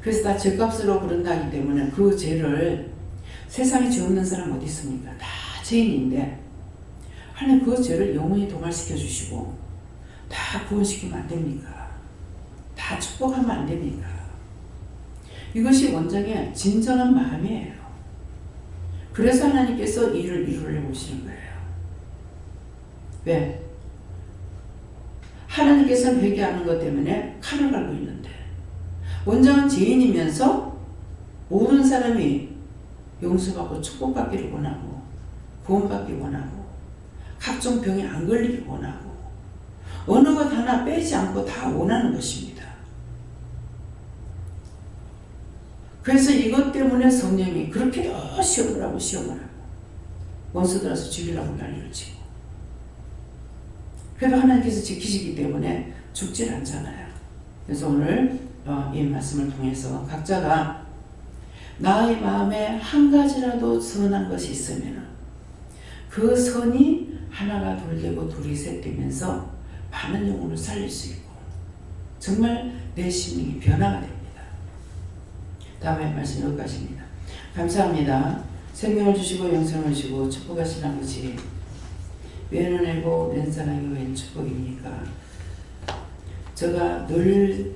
그래서 다 죄값으로 그런다기 때문에 그 죄를 세상에 죄 없는 사람 어디 있습니까? 다 죄인인데 하나님 그 죄를 영원히 도말시켜 주시고 다 구원시키면 안 됩니까? 다 축복하면 안 됩니까? 이것이 원장의 진정한 마음이에요. 그래서 하나님께서 일을 이루려 오시는 거예요. 왜? 하나님께서는 회개하는 것 때문에 칼을 갈고 있는데 원장은 죄인이면서 모든 사람이 용서받고 축복받기를 원하고 구원받기 원하고 각종 병에 안 걸리기 원하고 어느 것 하나 빼지 않고 다 원하는 것입니다. 그래서 이것 때문에 성령이 그렇게 시험을 하고 원수들어서 죽이려고 난리를 치고 그래도 하나님께서 지키시기 때문에 죽질 않잖아요. 그래서 오늘 이 말씀을 통해서 각자가 나의 마음에 한 가지라도 선한 것이 있으면 그 선이 하나가 둘 되고 둘이 셋 되면서 많은 영혼을 살릴 수 있고 정말 내 심령이 변화가 됩니다. 다음에 말씀 여기까지입니다. 감사합니다. 생명을 주시고 영생을 주시고 축복하신 아버지, 웬 은혜고 웬 사랑이고 웬 축복입니까? 제가 늘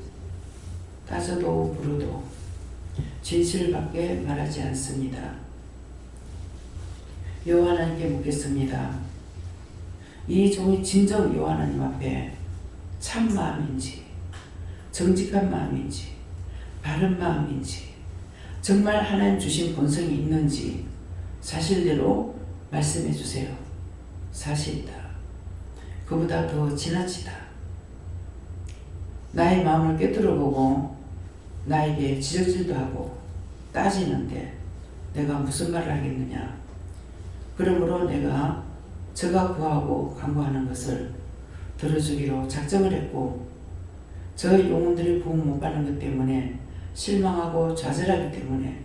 따져도 물어도 진실밖에 말하지 않습니다. 여호와 하나님께 묻겠습니다. 이 종이 진정 여호와 하나님 앞에 참 마음인지 정직한 마음인지 바른 마음인지 정말 하나님 주신 본성이 있는지 사실대로 말씀해 주세요. 사실이다. 그보다 더 지나치다. 나의 마음을 꿰뚫어보고 나에게 지적질도 하고 따지는데 내가 무슨 말을 하겠느냐. 그러므로 내가 저가 구하고 간구하는 것을 들어주기로 작정을 했고 저 영혼들이 부흥 못 받는 것 때문에 실망하고 좌절하기 때문에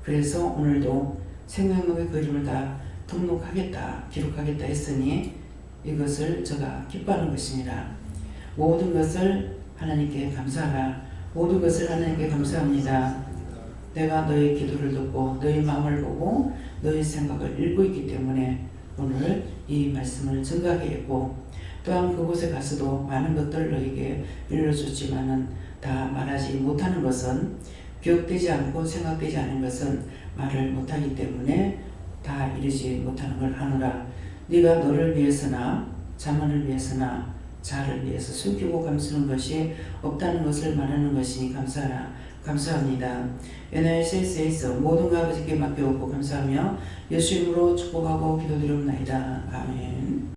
그래서 오늘도 생명력의 그 이름을 다 등록하겠다 기록하겠다 했으니 이것을 제가 기뻐하는 것입니다. 모든 것을 하나님께 감사하라. 모든 것을 하나님께 감사합니다. 내가 너의 기도를 듣고 너의 마음을 보고 너의 생각을 읽고 있기 때문에 오늘 이 말씀을 증거하게 했고 또한 그곳에 가서도 많은 것들을 너에게 일러줬지만은 다 말하지 못하는 것은 기억되지 않고 생각되지 않은 것은 말을 못하기 때문에 다 이루지 못하는 걸 하노라. 네가 너를 위해서나 자문을 위해서나 자를 위해서 숨기고 감추는 것이 없다는 것을 말하는 것이니 감사하라. 감사합니다. NICS에서 모든 것 아버지께 맡겨오고 감사하며 예수 이름으로 축복하고 기도드리옵나이다. 아멘.